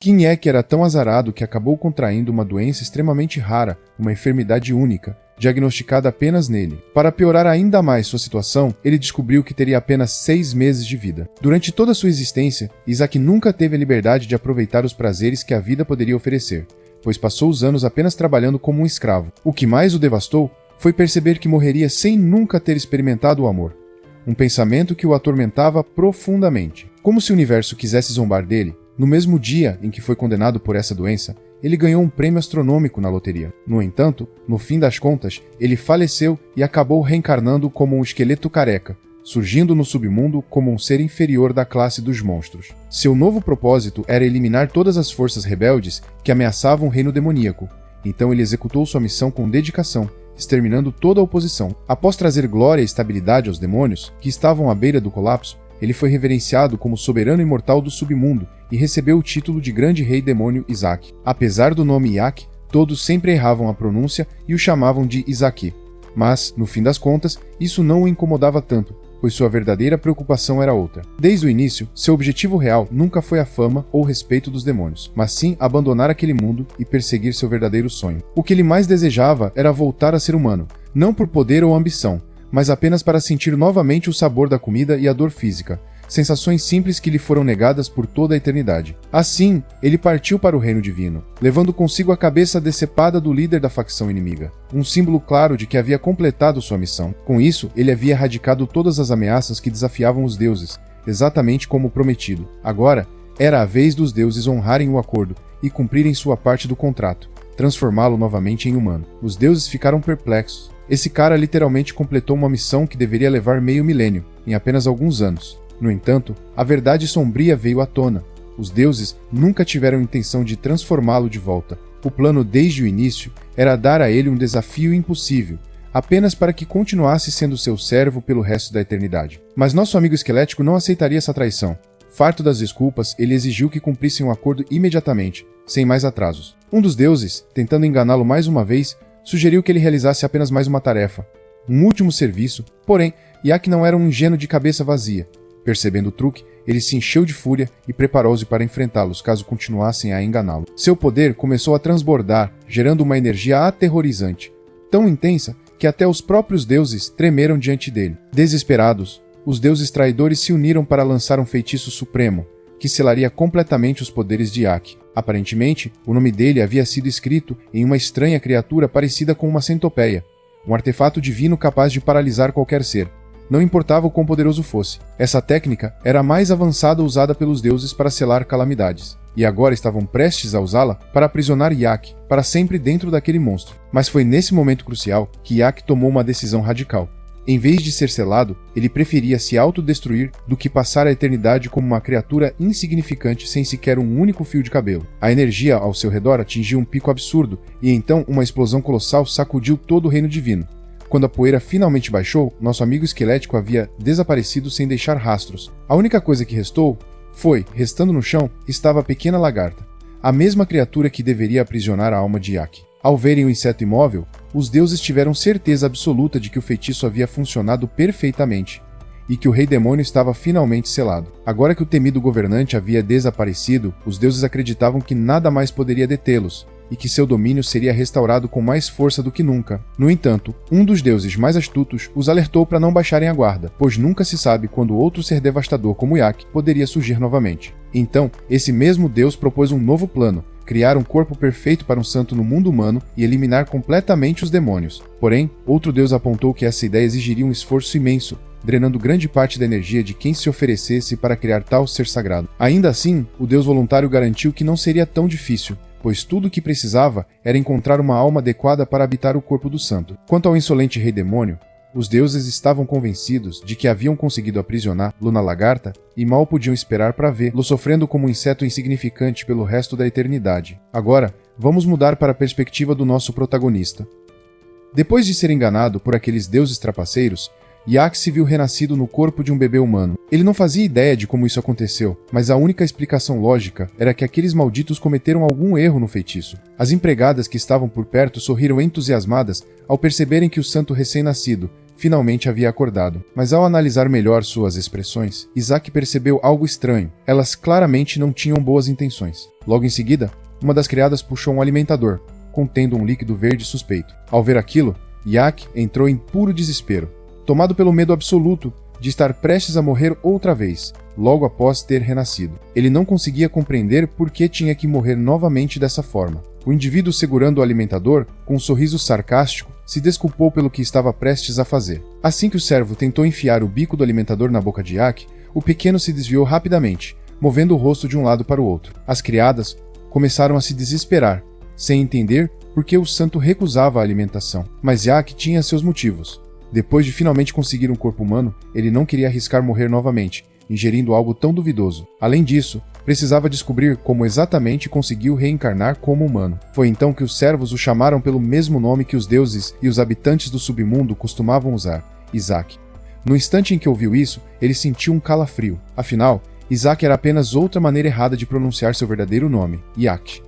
Kinhek era tão azarado que acabou contraindo uma doença extremamente rara, uma enfermidade única, diagnosticada apenas nele. Para piorar ainda mais sua situação, ele descobriu que teria apenas 6 meses de vida. Durante toda sua existência, Isaac nunca teve a liberdade de aproveitar os prazeres que a vida poderia oferecer, pois passou os anos apenas trabalhando como um escravo. O que mais o devastou foi perceber que morreria sem nunca ter experimentado o amor. Um pensamento que o atormentava profundamente. Como se o universo quisesse zombar dele, no mesmo dia em que foi condenado por essa doença, ele ganhou um prêmio astronômico na loteria. No entanto, no fim das contas, ele faleceu e acabou reencarnando como um esqueleto careca, surgindo no submundo como um ser inferior da classe dos monstros. Seu novo propósito era eliminar todas as forças rebeldes que ameaçavam o reino demoníaco. Então ele executou sua missão com dedicação, exterminando toda a oposição. Após trazer glória e estabilidade aos demônios, que estavam à beira do colapso, ele foi reverenciado como soberano imortal do submundo e recebeu o título de grande rei demônio Isaac. Apesar do nome Iak, todos sempre erravam a pronúncia e o chamavam de Isaac. Mas, no fim das contas, isso não o incomodava tanto, pois sua verdadeira preocupação era outra. Desde o início, seu objetivo real nunca foi a fama ou o respeito dos demônios, mas sim abandonar aquele mundo e perseguir seu verdadeiro sonho. O que ele mais desejava era voltar a ser humano, não por poder ou ambição, mas apenas para sentir novamente o sabor da comida e a dor física, sensações simples que lhe foram negadas por toda a eternidade. Assim, ele partiu para o reino divino, levando consigo a cabeça decepada do líder da facção inimiga, um símbolo claro de que havia completado sua missão. Com isso, ele havia erradicado todas as ameaças que desafiavam os deuses, exatamente como prometido. Agora, era a vez dos deuses honrarem o acordo e cumprirem sua parte do contrato, transformá-lo novamente em humano. Os deuses ficaram perplexos. Esse cara literalmente completou uma missão que deveria levar meio milênio, em apenas alguns anos. No entanto, a verdade sombria veio à tona. Os deuses nunca tiveram intenção de transformá-lo de volta. O plano desde o início era dar a ele um desafio impossível, apenas para que continuasse sendo seu servo pelo resto da eternidade. Mas nosso amigo esquelético não aceitaria essa traição. Farto das desculpas, ele exigiu que cumprissem o acordo imediatamente, sem mais atrasos. Um dos deuses, tentando enganá-lo mais uma vez, sugeriu que ele realizasse apenas mais uma tarefa, um último serviço, porém, Iak não era um ingênuo de cabeça vazia. Percebendo o truque, ele se encheu de fúria e preparou-se para enfrentá-los caso continuassem a enganá-lo. Seu poder começou a transbordar, gerando uma energia aterrorizante, tão intensa que até os próprios deuses tremeram diante dele. Desesperados, os deuses traidores se uniram para lançar um feitiço supremo, que selaria completamente os poderes de Iak. Aparentemente, o nome dele havia sido escrito em uma estranha criatura parecida com uma centopeia, um artefato divino capaz de paralisar qualquer ser, não importava o quão poderoso fosse. Essa técnica era a mais avançada usada pelos deuses para selar calamidades, e agora estavam prestes a usá-la para aprisionar Iak para sempre dentro daquele monstro. Mas foi nesse momento crucial que Iak tomou uma decisão radical. Em vez de ser selado, ele preferia se autodestruir do que passar a eternidade como uma criatura insignificante sem sequer um único fio de cabelo. A energia ao seu redor atingiu um pico absurdo, e então uma explosão colossal sacudiu todo o reino divino. Quando a poeira finalmente baixou, nosso amigo esquelético havia desaparecido sem deixar rastros. A única coisa que restou foi, restando no chão, estava a pequena lagarta, a mesma criatura que deveria aprisionar a alma de Iak. Ao verem o inseto imóvel, os deuses tiveram certeza absoluta de que o feitiço havia funcionado perfeitamente e que o rei demônio estava finalmente selado. Agora que o temido governante havia desaparecido, os deuses acreditavam que nada mais poderia detê-los e que seu domínio seria restaurado com mais força do que nunca. No entanto, um dos deuses mais astutos os alertou para não baixarem a guarda, pois nunca se sabe quando outro ser devastador como Iak poderia surgir novamente. Então, esse mesmo deus propôs um novo plano: criar um corpo perfeito para um santo no mundo humano e eliminar completamente os demônios. Porém, outro deus apontou que essa ideia exigiria um esforço imenso, drenando grande parte da energia de quem se oferecesse para criar tal ser sagrado. Ainda assim, o deus voluntário garantiu que não seria tão difícil, pois tudo o que precisava era encontrar uma alma adequada para habitar o corpo do santo. Quanto ao insolente rei demônio, os deuses estavam convencidos de que haviam conseguido aprisionar Luna Lagarta e mal podiam esperar para vê-lo sofrendo como um inseto insignificante pelo resto da eternidade. Agora, vamos mudar para a perspectiva do nosso protagonista. Depois de ser enganado por aqueles deuses trapaceiros, Iak se viu renascido no corpo de um bebê humano. Ele não fazia ideia de como isso aconteceu, mas a única explicação lógica era que aqueles malditos cometeram algum erro no feitiço. As empregadas que estavam por perto sorriram entusiasmadas ao perceberem que o santo recém-nascido finalmente havia acordado. Mas ao analisar melhor suas expressões, Isaac percebeu algo estranho. Elas claramente não tinham boas intenções. Logo em seguida, uma das criadas puxou um alimentador, contendo um líquido verde suspeito. Ao ver aquilo, Yak entrou em puro desespero, tomado pelo medo absoluto de estar prestes a morrer outra vez, logo após ter renascido. Ele não conseguia compreender por que tinha que morrer novamente dessa forma. O indivíduo segurando o alimentador, com um sorriso sarcástico, se desculpou pelo que estava prestes a fazer. Assim que o servo tentou enfiar o bico do alimentador na boca de Yak, o pequeno se desviou rapidamente, movendo o rosto de um lado para o outro. As criadas começaram a se desesperar, sem entender por que o santo recusava a alimentação. Mas Yak tinha seus motivos. Depois de finalmente conseguir um corpo humano, ele não queria arriscar morrer novamente, ingerindo algo tão duvidoso. Além disso, precisava descobrir como exatamente conseguiu reencarnar como humano. Foi então que os servos o chamaram pelo mesmo nome que os deuses e os habitantes do submundo costumavam usar, Isaac. No instante em que ouviu isso, ele sentiu um calafrio. Afinal, Isaac era apenas outra maneira errada de pronunciar seu verdadeiro nome, Yak.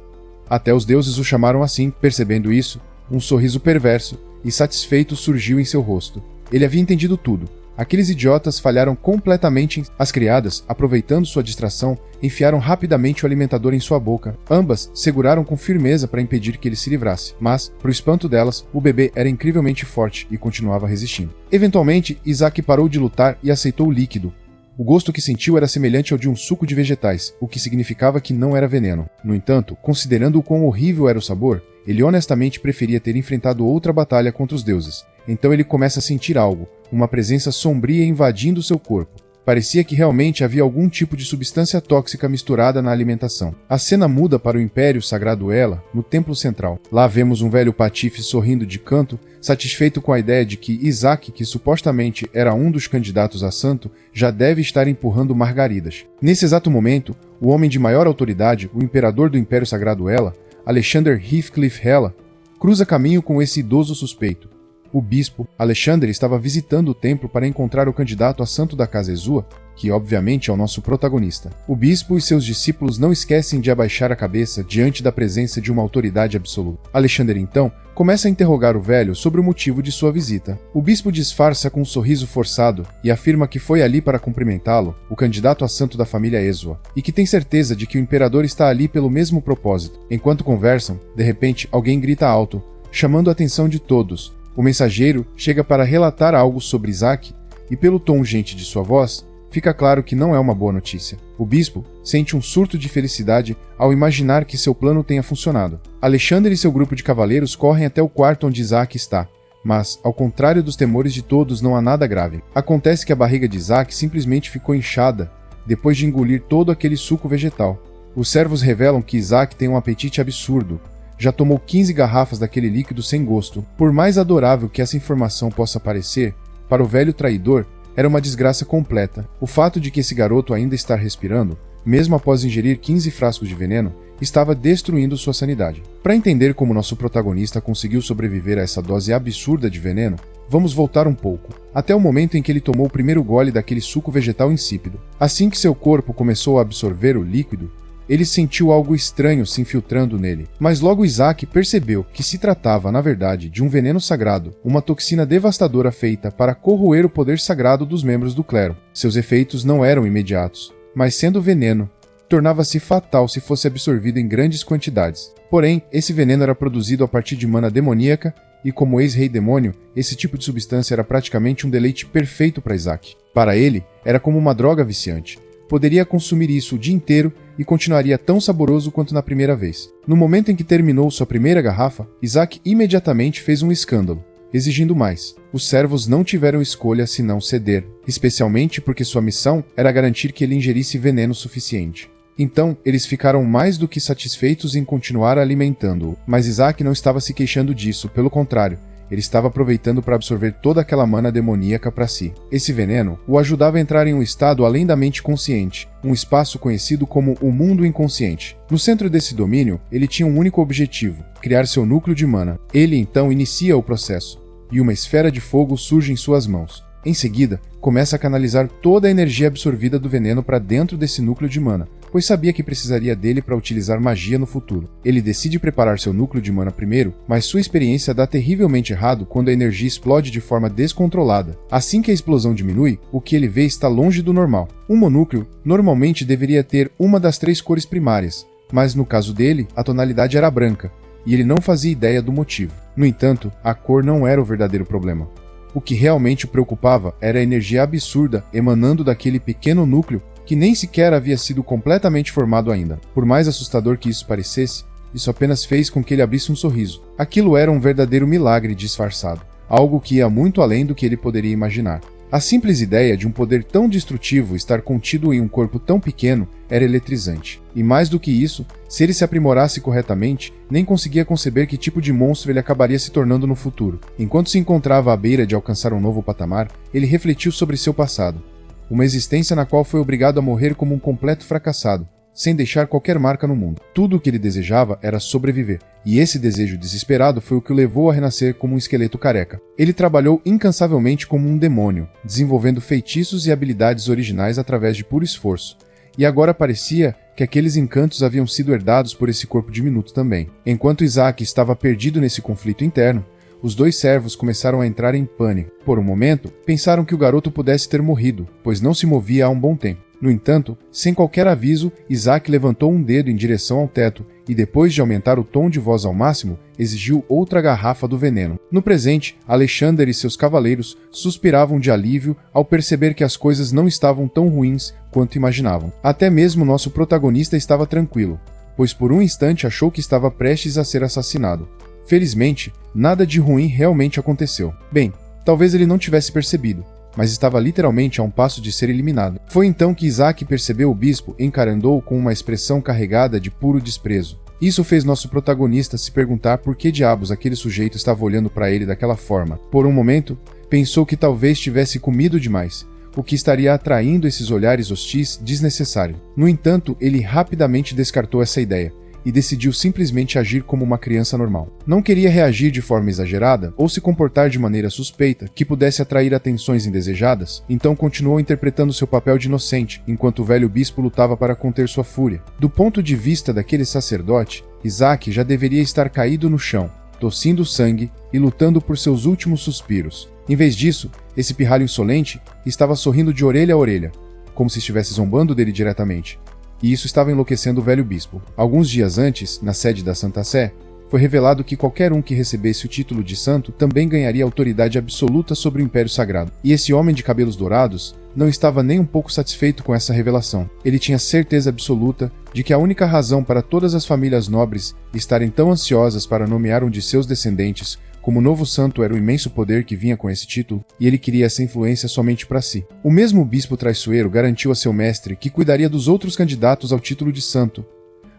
Até os deuses o chamaram assim. Percebendo isso, um sorriso perverso e satisfeito surgiu em seu rosto. Ele havia entendido tudo. Aqueles idiotas falharam completamente. As criadas, aproveitando sua distração, enfiaram rapidamente o alimentador em sua boca. Ambas seguraram com firmeza para impedir que ele se livrasse, mas, para o espanto delas, o bebê era incrivelmente forte e continuava resistindo. Eventualmente, Isaac parou de lutar e aceitou o líquido. O gosto que sentiu era semelhante ao de um suco de vegetais, o que significava que não era veneno. No entanto, considerando o quão horrível era o sabor, ele honestamente preferia ter enfrentado outra batalha contra os deuses. Então ele começa a sentir algo, uma presença sombria invadindo seu corpo. Parecia que realmente havia algum tipo de substância tóxica misturada na alimentação. A cena muda para o Império Sagrado Ela, no templo central. Lá vemos um velho patife sorrindo de canto, satisfeito com a ideia de que Isaac, que supostamente era um dos candidatos a santo, já deve estar empurrando margaridas. Nesse exato momento, o homem de maior autoridade, o imperador do Império Sagrado Ela, Alexander Heathcliff Hela, cruza caminho com esse idoso suspeito. O bispo, Alexander, estava visitando o templo para encontrar o candidato a santo da Casa Ezua, que obviamente é o nosso protagonista. O bispo e seus discípulos não esquecem de abaixar a cabeça diante da presença de uma autoridade absoluta. Alexander, então, começa a interrogar o velho sobre o motivo de sua visita. O bispo disfarça com um sorriso forçado e afirma que foi ali para cumprimentá-lo, o candidato a santo da família Ezua, e que tem certeza de que o imperador está ali pelo mesmo propósito. Enquanto conversam, de repente, alguém grita alto, chamando a atenção de todos. O mensageiro chega para relatar algo sobre Isaac, e pelo tom urgente de sua voz, fica claro que não é uma boa notícia. O bispo sente um surto de felicidade ao imaginar que seu plano tenha funcionado. Alexander e seu grupo de cavaleiros correm até o quarto onde Isaac está, mas, ao contrário dos temores de todos, não há nada grave. Acontece que a barriga de Isaac simplesmente ficou inchada depois de engolir todo aquele suco vegetal. Os servos revelam que Isaac tem um apetite absurdo. Já tomou 15 garrafas daquele líquido sem gosto. Por mais adorável que essa informação possa parecer, para o velho traidor, era uma desgraça completa. O fato de que esse garoto ainda estar respirando, mesmo após ingerir 15 frascos de veneno, estava destruindo sua sanidade. Para entender como nosso protagonista conseguiu sobreviver a essa dose absurda de veneno, vamos voltar um pouco, até o momento em que ele tomou o primeiro gole daquele suco vegetal insípido. Assim que seu corpo começou a absorver o líquido, ele sentiu algo estranho se infiltrando nele. Mas logo Isaac percebeu que se tratava, na verdade, de um veneno sagrado, uma toxina devastadora feita para corroer o poder sagrado dos membros do clero. Seus efeitos não eram imediatos, mas sendo veneno, tornava-se fatal se fosse absorvido em grandes quantidades. Porém, esse veneno era produzido a partir de mana demoníaca e, como ex-rei demônio, esse tipo de substância era praticamente um deleite perfeito para Isaac. Para ele, era como uma droga viciante. Poderia consumir isso o dia inteiro e continuaria tão saboroso quanto na primeira vez. No momento em que terminou sua primeira garrafa, Isaac imediatamente fez um escândalo, exigindo mais. Os servos não tiveram escolha senão ceder, especialmente porque sua missão era garantir que ele ingerisse veneno suficiente. Então, eles ficaram mais do que satisfeitos em continuar alimentando-o, mas Isaac não estava se queixando disso, pelo contrário. Ele estava aproveitando para absorver toda aquela mana demoníaca para si. Esse veneno o ajudava a entrar em um estado além da mente consciente, um espaço conhecido como o mundo inconsciente. No centro desse domínio, ele tinha um único objetivo: criar seu núcleo de mana. Ele então inicia o processo, e uma esfera de fogo surge em suas mãos. Em seguida, começa a canalizar toda a energia absorvida do veneno para dentro desse núcleo de mana, pois sabia que precisaria dele para utilizar magia no futuro. Ele decide preparar seu núcleo de mana primeiro, mas sua experiência dá terrivelmente errado quando a energia explode de forma descontrolada. Assim que a explosão diminui, o que ele vê está longe do normal. Um monúcleo normalmente deveria ter uma das 3 cores primárias, mas no caso dele, a tonalidade era branca, e ele não fazia ideia do motivo. No entanto, a cor não era o verdadeiro problema. O que realmente o preocupava era a energia absurda emanando daquele pequeno núcleo que nem sequer havia sido completamente formado ainda. Por mais assustador que isso parecesse, isso apenas fez com que ele abrisse um sorriso. Aquilo era um verdadeiro milagre disfarçado, algo que ia muito além do que ele poderia imaginar. A simples ideia de um poder tão destrutivo estar contido em um corpo tão pequeno era eletrizante. E mais do que isso, se ele se aprimorasse corretamente, nem conseguia conceber que tipo de monstro ele acabaria se tornando no futuro. Enquanto se encontrava à beira de alcançar um novo patamar, ele refletiu sobre seu passado. Uma existência na qual foi obrigado a morrer como um completo fracassado, sem deixar qualquer marca no mundo. Tudo o que ele desejava era sobreviver, e esse desejo desesperado foi o que o levou a renascer como um esqueleto careca. Ele trabalhou incansavelmente como um demônio, desenvolvendo feitiços e habilidades originais através de puro esforço, e agora parecia que aqueles encantos haviam sido herdados por esse corpo diminuto também. Enquanto Isaac estava perdido nesse conflito interno, os 2 servos começaram a entrar em pânico. Por um momento, pensaram que o garoto pudesse ter morrido, pois não se movia há um bom tempo. No entanto, sem qualquer aviso, Isaac levantou um dedo em direção ao teto e, depois de aumentar o tom de voz ao máximo, exigiu outra garrafa do veneno. No presente, Alexander e seus cavaleiros suspiravam de alívio ao perceber que as coisas não estavam tão ruins quanto imaginavam. Até mesmo nosso protagonista estava tranquilo, pois por um instante achou que estava prestes a ser assassinado. Felizmente, nada de ruim realmente aconteceu. Bem, talvez ele não tivesse percebido, mas estava literalmente a um passo de ser eliminado. Foi então que Isaac percebeu o bispo encarando-o com uma expressão carregada de puro desprezo. Isso fez nosso protagonista se perguntar por que diabos aquele sujeito estava olhando para ele daquela forma. Por um momento, pensou que talvez tivesse comido demais, o que estaria atraindo esses olhares hostis desnecessários. No entanto, ele rapidamente descartou essa ideia e decidiu simplesmente agir como uma criança normal. Não queria reagir de forma exagerada ou se comportar de maneira suspeita que pudesse atrair atenções indesejadas, então continuou interpretando seu papel de inocente, enquanto o velho bispo lutava para conter sua fúria. Do ponto de vista daquele sacerdote, Isaac já deveria estar caído no chão, tossindo sangue e lutando por seus últimos suspiros. Em vez disso, esse pirralho insolente estava sorrindo de orelha a orelha, como se estivesse zombando dele diretamente. E isso estava enlouquecendo o velho bispo. Alguns dias antes, na sede da Santa Sé, foi revelado que qualquer um que recebesse o título de santo também ganharia autoridade absoluta sobre o Império Sagrado. E esse homem de cabelos dourados não estava nem um pouco satisfeito com essa revelação. Ele tinha certeza absoluta de que a única razão para todas as famílias nobres estarem tão ansiosas para nomear um de seus descendentes como novo santo era o imenso poder que vinha com esse título, e ele queria essa influência somente para si. O mesmo bispo traiçoeiro garantiu a seu mestre que cuidaria dos outros candidatos ao título de santo,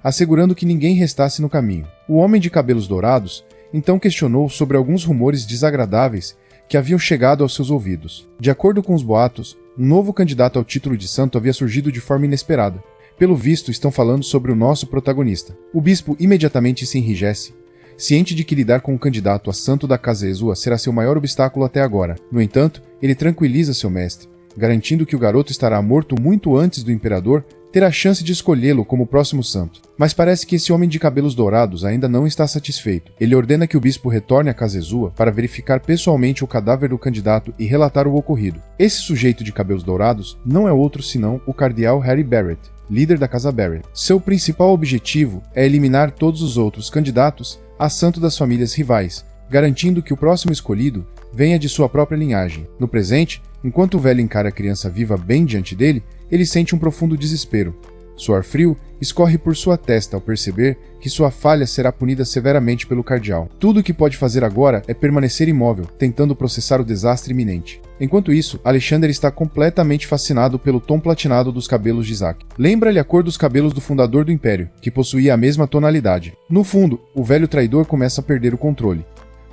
assegurando que ninguém restasse no caminho. O homem de cabelos dourados então questionou sobre alguns rumores desagradáveis que haviam chegado aos seus ouvidos. De acordo com os boatos, um novo candidato ao título de santo havia surgido de forma inesperada. Pelo visto, estão falando sobre o nosso protagonista. O bispo imediatamente se enrijece, ciente de que lidar com um candidato a santo da Casa Ezua será seu maior obstáculo até agora. No entanto, ele tranquiliza seu mestre, garantindo que o garoto estará morto muito antes do imperador ter a chance de escolhê-lo como próximo santo. Mas parece que esse homem de cabelos dourados ainda não está satisfeito. Ele ordena que o bispo retorne à Casa Ezua para verificar pessoalmente o cadáver do candidato e relatar o ocorrido. Esse sujeito de cabelos dourados não é outro senão o cardeal Harry Barrett, líder da Casa Barrett. Seu principal objetivo é eliminar todos os outros candidatos a santo das famílias rivais, garantindo que o próximo escolhido venha de sua própria linhagem. No presente, enquanto o velho encara a criança viva bem diante dele, ele sente um profundo desespero. Suor frio escorre por sua testa ao perceber que sua falha será punida severamente pelo cardeal. Tudo o que pode fazer agora é permanecer imóvel, tentando processar o desastre iminente. Enquanto isso, Alexander está completamente fascinado pelo tom platinado dos cabelos de Isaac. Lembra-lhe a cor dos cabelos do fundador do Império, que possuía a mesma tonalidade. No fundo, o velho traidor começa a perder o controle.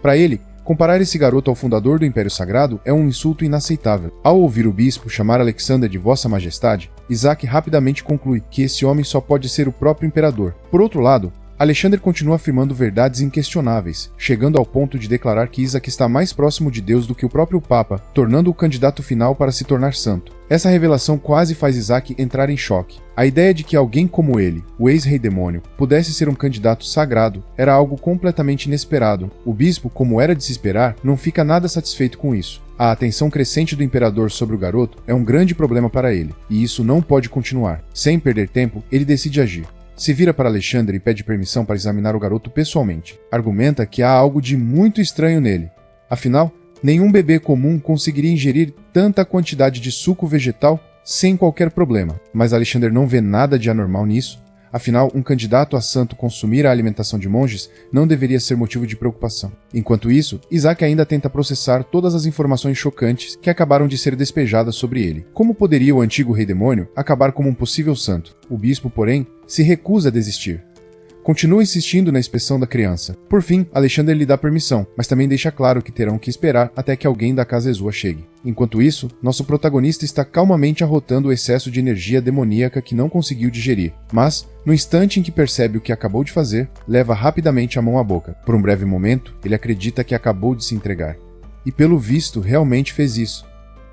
Para ele, comparar esse garoto ao fundador do Império Sagrado é um insulto inaceitável. Ao ouvir o bispo chamar Alexander de Vossa Majestade, Isaac rapidamente conclui que esse homem só pode ser o próprio imperador. Por outro lado, Alexander continua afirmando verdades inquestionáveis, chegando ao ponto de declarar que Isaac está mais próximo de Deus do que o próprio Papa, tornando-o o candidato final para se tornar santo. Essa revelação quase faz Isaac entrar em choque. A ideia de que alguém como ele, o ex-rei demônio, pudesse ser um candidato sagrado era algo completamente inesperado. O bispo, como era de se esperar, não fica nada satisfeito com isso. A atenção crescente do imperador sobre o garoto é um grande problema para ele, e isso não pode continuar. Sem perder tempo, ele decide agir. Se vira para Alexander e pede permissão para examinar o garoto pessoalmente. Argumenta que há algo de muito estranho nele. Afinal, nenhum bebê comum conseguiria ingerir tanta quantidade de suco vegetal sem qualquer problema. Mas Alexander não vê nada de anormal nisso. Afinal, um candidato a santo consumir a alimentação de monges não deveria ser motivo de preocupação. Enquanto isso, Isaac ainda tenta processar todas as informações chocantes que acabaram de ser despejadas sobre ele. Como poderia o antigo rei demônio acabar como um possível santo? O bispo, porém, se recusa a desistir. Continua insistindo na inspeção da criança. Por fim, Alexander lhe dá permissão, mas também deixa claro que terão que esperar até que alguém da Casa Ezua chegue. Enquanto isso, nosso protagonista está calmamente arrotando o excesso de energia demoníaca que não conseguiu digerir. Mas, no instante em que percebe o que acabou de fazer, leva rapidamente a mão à boca. Por um breve momento, ele acredita que acabou de se entregar. E pelo visto, realmente fez isso.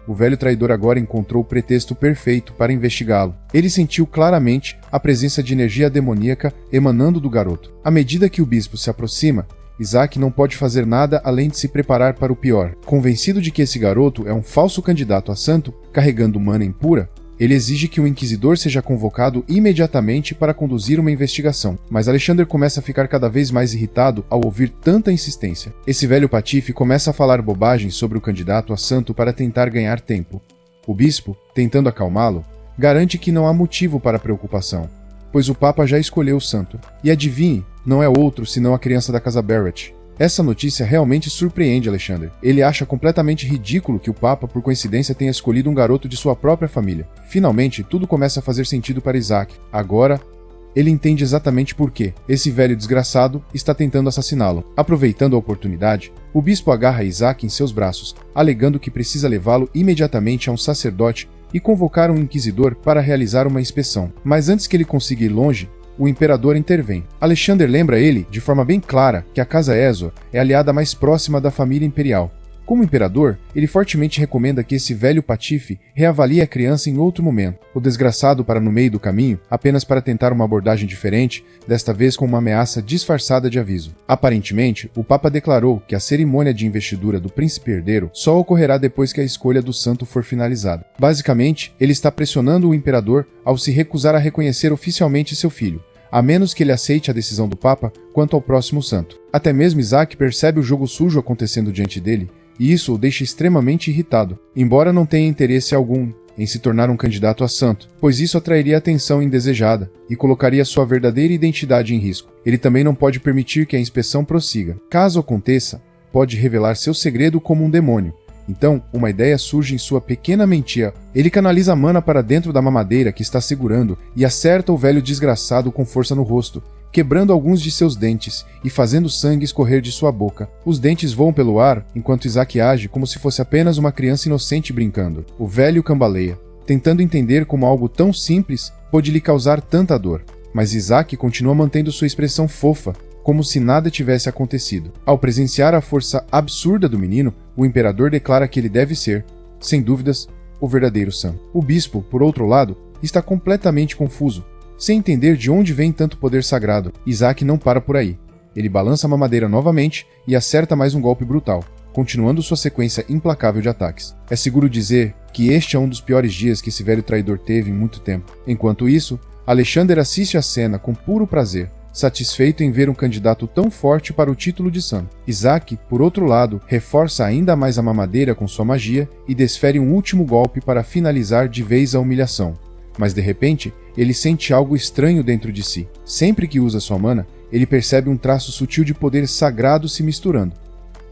O velho traidor agora encontrou o pretexto perfeito para investigá-lo. Ele sentiu claramente a presença de energia demoníaca emanando do garoto. À medida que o bispo se aproxima, Isaac não pode fazer nada além de se preparar para o pior. Convencido de que esse garoto é um falso candidato a santo, carregando mana impura, ele exige que o inquisidor seja convocado imediatamente para conduzir uma investigação, mas Alexander começa a ficar cada vez mais irritado ao ouvir tanta insistência. Esse velho patife começa a falar bobagens sobre o candidato a santo para tentar ganhar tempo. O bispo, tentando acalmá-lo, garante que não há motivo para preocupação, pois o Papa já escolheu o santo. E adivinhe, não é outro senão a criança da casa Barrett. Essa notícia realmente surpreende Alexander. Ele acha completamente ridículo que o Papa, por coincidência, tenha escolhido um garoto de sua própria família. Finalmente, tudo começa a fazer sentido para Isaac. Agora, ele entende exatamente por que esse velho desgraçado está tentando assassiná-lo. Aproveitando a oportunidade, o bispo agarra Isaac em seus braços, alegando que precisa levá-lo imediatamente a um sacerdote e convocar um inquisidor para realizar uma inspeção. Mas antes que ele consiga ir longe, o imperador intervém. Alexander lembra ele, de forma bem clara, que a Casa Ezua é a aliada mais próxima da família imperial. Como imperador, ele fortemente recomenda que esse velho patife reavalie a criança em outro momento. O desgraçado para no meio do caminho, apenas para tentar uma abordagem diferente, desta vez com uma ameaça disfarçada de aviso. Aparentemente, o Papa declarou que a cerimônia de investidura do príncipe herdeiro só ocorrerá depois que a escolha do santo for finalizada. Basicamente, ele está pressionando o imperador ao se recusar a reconhecer oficialmente seu filho, a menos que ele aceite a decisão do Papa quanto ao próximo santo. Até mesmo Isaac percebe o jogo sujo acontecendo diante dele, e isso o deixa extremamente irritado, embora não tenha interesse algum em se tornar um candidato a santo, pois isso atrairia atenção indesejada e colocaria sua verdadeira identidade em risco. Ele também não pode permitir que a inspeção prossiga. Caso aconteça, pode revelar seu segredo como um demônio. Então, uma ideia surge em sua pequena mentia. Ele canaliza a mana para dentro da mamadeira que está segurando e acerta o velho desgraçado com força no rosto, quebrando alguns de seus dentes e fazendo sangue escorrer de sua boca. Os dentes voam pelo ar enquanto Isaac age como se fosse apenas uma criança inocente brincando. O velho cambaleia, tentando entender como algo tão simples pode lhe causar tanta dor. Mas Isaac continua mantendo sua expressão fofa, como se nada tivesse acontecido. Ao presenciar a força absurda do menino, o imperador declara que ele deve ser, sem dúvidas, o verdadeiro santo. O bispo, por outro lado, está completamente confuso, sem entender de onde vem tanto poder sagrado. Isaac não para por aí. Ele balança a mamadeira novamente e acerta mais um golpe brutal, continuando sua sequência implacável de ataques. É seguro dizer que este é um dos piores dias que esse velho traidor teve em muito tempo. Enquanto isso, Alexander assiste a cena com puro prazer, satisfeito em ver um candidato tão forte para o título de santo. Isaac, por outro lado, reforça ainda mais a mamadeira com sua magia e desfere um último golpe para finalizar de vez a humilhação. Mas de repente, ele sente algo estranho dentro de si. Sempre que usa sua mana, ele percebe um traço sutil de poder sagrado se misturando.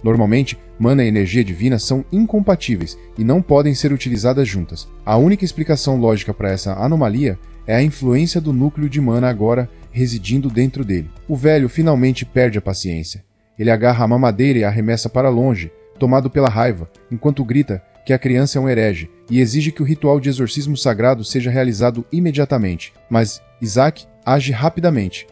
Normalmente, mana e energia divina são incompatíveis e não podem ser utilizadas juntas. A única explicação lógica para essa anomalia é a influência do núcleo de mana agora residindo dentro dele. O velho finalmente perde a paciência. Ele agarra a mamadeira e a arremessa para longe, tomado pela raiva, enquanto grita que a criança é um herege e exige que o ritual de exorcismo sagrado seja realizado imediatamente. Mas Isaac age rapidamente.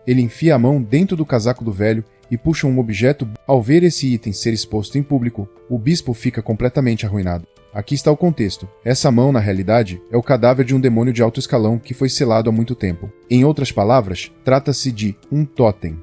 Ele enfia a mão dentro do casaco do velho e puxa um objeto. Ao ver esse item ser exposto em público, o bispo fica completamente arruinado. Aqui está o contexto. Essa mão, na realidade, é o cadáver de um demônio de alto escalão que foi selado há muito tempo. Em outras palavras, trata-se de um totem.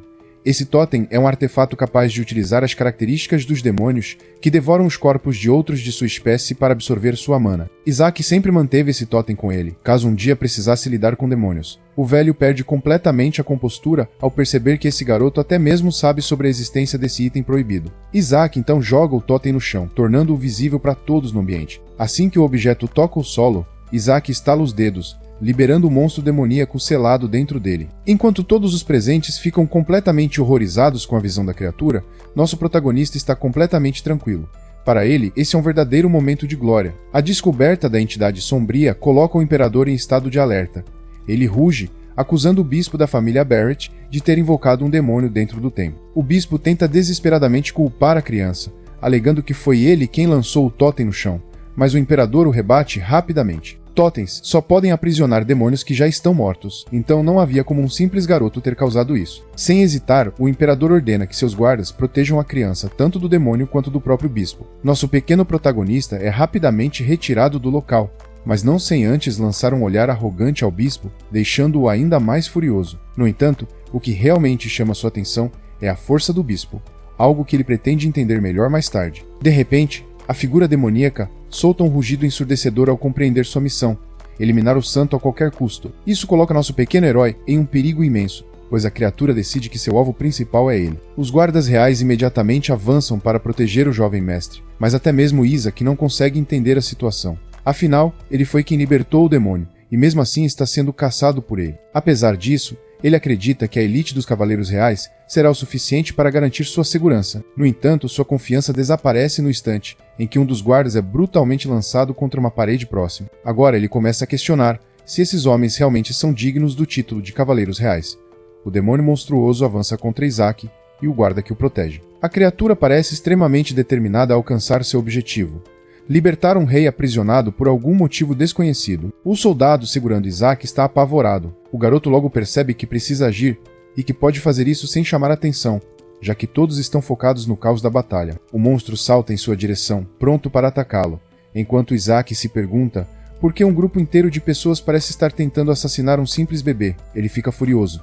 Esse totem é um artefato capaz de utilizar as características dos demônios que devoram os corpos de outros de sua espécie para absorver sua mana. Isaac sempre manteve esse totem com ele, caso um dia precisasse lidar com demônios. O velho perde completamente a compostura ao perceber que esse garoto até mesmo sabe sobre a existência desse item proibido. Isaac então joga o totem no chão, tornando-o visível para todos no ambiente. Assim que o objeto toca o solo, Isaac estala os dedos, liberando o monstro demoníaco selado dentro dele. Enquanto todos os presentes ficam completamente horrorizados com a visão da criatura, nosso protagonista está completamente tranquilo. Para ele, esse é um verdadeiro momento de glória. A descoberta da entidade sombria coloca o imperador em estado de alerta. Ele ruge, acusando o bispo da família Barrett de ter invocado um demônio dentro do templo. O bispo tenta desesperadamente culpar a criança, alegando que foi ele quem lançou o totem no chão, mas o imperador o rebate rapidamente. Totens só podem aprisionar demônios que já estão mortos, então não havia como um simples garoto ter causado isso. Sem hesitar, o imperador ordena que seus guardas protejam a criança tanto do demônio quanto do próprio bispo. Nosso pequeno protagonista é rapidamente retirado do local, mas não sem antes lançar um olhar arrogante ao bispo, deixando-o ainda mais furioso. No entanto, o que realmente chama sua atenção é a força do bispo, algo que ele pretende entender melhor mais tarde. De repente, a figura demoníaca solta um rugido ensurdecedor ao compreender sua missão: eliminar o santo a qualquer custo. Isso coloca nosso pequeno herói em um perigo imenso, pois a criatura decide que seu alvo principal é ele. Os guardas reais imediatamente avançam para proteger o jovem mestre, mas até mesmo Isaac não consegue entender a situação. Afinal, ele foi quem libertou o demônio, e mesmo assim está sendo caçado por ele. Apesar disso, ele acredita que a elite dos Cavaleiros Reais será o suficiente para garantir sua segurança. No entanto, sua confiança desaparece no instante em que um dos guardas é brutalmente lançado contra uma parede próxima. Agora ele começa a questionar se esses homens realmente são dignos do título de Cavaleiros Reais. O demônio monstruoso avança contra Isaac e o guarda que o protege. A criatura parece extremamente determinada a alcançar seu objetivo: libertar um rei aprisionado por algum motivo desconhecido. O soldado segurando Isaac está apavorado. O garoto logo percebe que precisa agir e que pode fazer isso sem chamar atenção, já que todos estão focados no caos da batalha. O monstro salta em sua direção, pronto para atacá-lo, enquanto Isaac se pergunta por que um grupo inteiro de pessoas parece estar tentando assassinar um simples bebê. Ele fica furioso.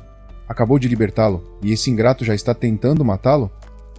Acabou de libertá-lo, e esse ingrato já está tentando matá-lo?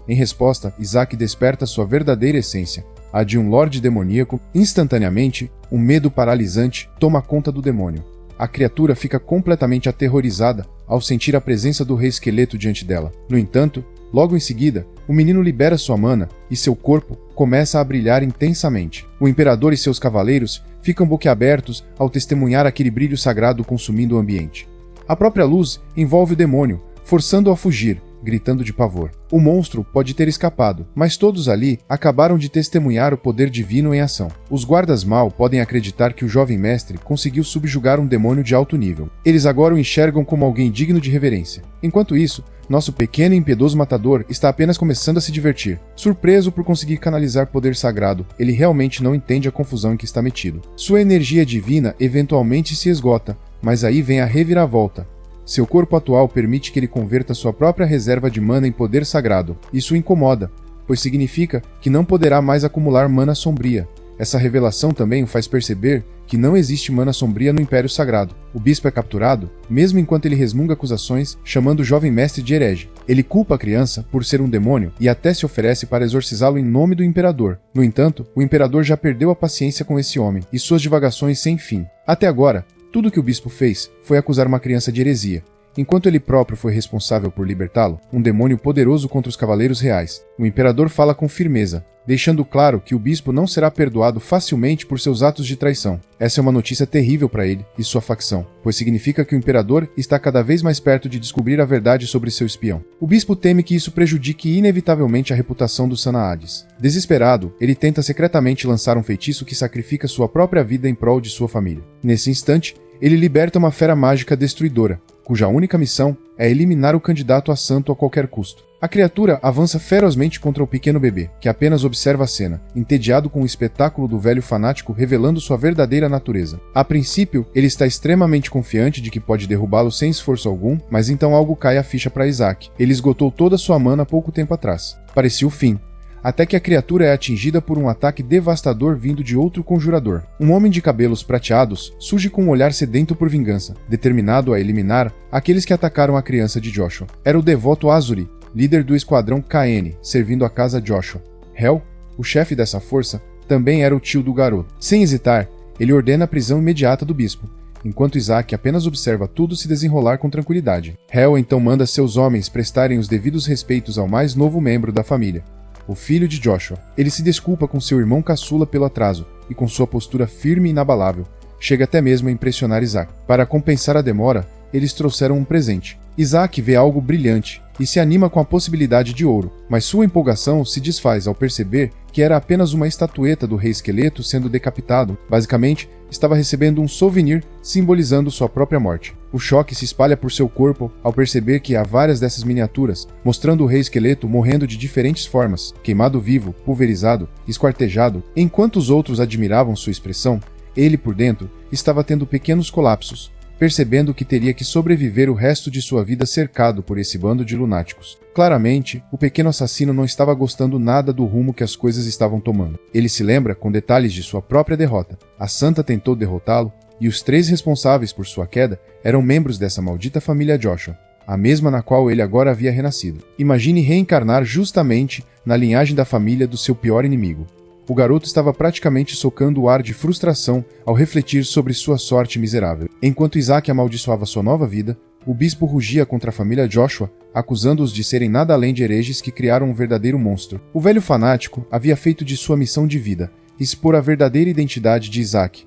Em resposta, Isaac desperta sua verdadeira essência, a de um lorde demoníaco. Instantaneamente, um medo paralisante toma conta do demônio. A criatura fica completamente aterrorizada ao sentir a presença do rei esqueleto diante dela. No entanto, logo em seguida, o menino libera sua mana e seu corpo começa a brilhar intensamente. O imperador e seus cavaleiros ficam boquiabertos ao testemunhar aquele brilho sagrado consumindo o ambiente. A própria luz envolve o demônio, forçando-o a fugir, gritando de pavor. O monstro pode ter escapado, mas todos ali acabaram de testemunhar o poder divino em ação. Os guardas mal podem acreditar que o jovem mestre conseguiu subjugar um demônio de alto nível. Eles agora o enxergam como alguém digno de reverência. Enquanto isso, nosso pequeno e impiedoso matador está apenas começando a se divertir. Surpreso por conseguir canalizar poder sagrado, ele realmente não entende a confusão em que está metido. Sua energia divina eventualmente se esgota, mas aí vem a reviravolta. Seu corpo atual permite que ele converta sua própria reserva de mana em poder sagrado. Isso o incomoda, pois significa que não poderá mais acumular mana sombria. Essa revelação também o faz perceber que não existe mana sombria no Império Sagrado. O bispo é capturado, mesmo enquanto ele resmunga acusações, chamando o jovem mestre de herege. Ele culpa a criança por ser um demônio e até se oferece para exorcizá-lo em nome do imperador. No entanto, o imperador já perdeu a paciência com esse homem e suas divagações sem fim. Até agora, tudo que o bispo fez foi acusar uma criança de heresia, enquanto ele próprio foi responsável por libertá-lo, um demônio poderoso contra os Cavaleiros Reais. O imperador fala com firmeza, deixando claro que o bispo não será perdoado facilmente por seus atos de traição. Essa é uma notícia terrível para ele e sua facção, pois significa que o imperador está cada vez mais perto de descobrir a verdade sobre seu espião. O bispo teme que isso prejudique inevitavelmente a reputação do Sanaades. Desesperado, ele tenta secretamente lançar um feitiço que sacrifica sua própria vida em prol de sua família. Nesse instante, ele liberta uma fera mágica destruidora, cuja única missão é eliminar o candidato a santo a qualquer custo. A criatura avança ferozmente contra o pequeno bebê, que apenas observa a cena, entediado com o espetáculo do velho fanático revelando sua verdadeira natureza. A princípio, ele está extremamente confiante de que pode derrubá-lo sem esforço algum, mas então algo cai a ficha para Isaac. Ele esgotou toda sua mana pouco tempo atrás. Parecia o fim. Até que a criatura é atingida por um ataque devastador vindo de outro conjurador. Um homem de cabelos prateados surge com um olhar sedento por vingança, determinado a eliminar aqueles que atacaram a criança de Joshua. Era o devoto Azuri, líder do esquadrão KN, servindo a casa Joshua. Hel, o chefe dessa força, também era o tio do garoto. Sem hesitar, ele ordena a prisão imediata do bispo, enquanto Isaac apenas observa tudo se desenrolar com tranquilidade. Hel então manda seus homens prestarem os devidos respeitos ao mais novo membro da família, o filho de Joshua. Ele se desculpa com seu irmão caçula pelo atraso, e com sua postura firme e inabalável, chega até mesmo a impressionar Isaac. Para compensar a demora, eles trouxeram um presente. Isaac vê algo brilhante e se anima com a possibilidade de ouro, mas sua empolgação se desfaz ao perceber que era apenas uma estatueta do rei esqueleto sendo decapitado. Basicamente, estava recebendo um souvenir simbolizando sua própria morte. O choque se espalha por seu corpo ao perceber que há várias dessas miniaturas, mostrando o rei esqueleto morrendo de diferentes formas, queimado vivo, pulverizado, esquartejado. Enquanto os outros admiravam sua expressão, ele, por dentro, estava tendo pequenos colapsos, percebendo que teria que sobreviver o resto de sua vida cercado por esse bando de lunáticos. Claramente, o pequeno assassino não estava gostando nada do rumo que as coisas estavam tomando. Ele se lembra com detalhes de sua própria derrota. A Santa tentou derrotá-lo, e os 3 responsáveis por sua queda eram membros dessa maldita família Joshua, a mesma na qual ele agora havia renascido. Imagine reencarnar justamente na linhagem da família do seu pior inimigo. O garoto estava praticamente socando o ar de frustração ao refletir sobre sua sorte miserável. Enquanto Isaac amaldiçoava sua nova vida, o bispo rugia contra a família Joshua, acusando-os de serem nada além de hereges que criaram um verdadeiro monstro. O velho fanático havia feito de sua missão de vida expor a verdadeira identidade de Isaac.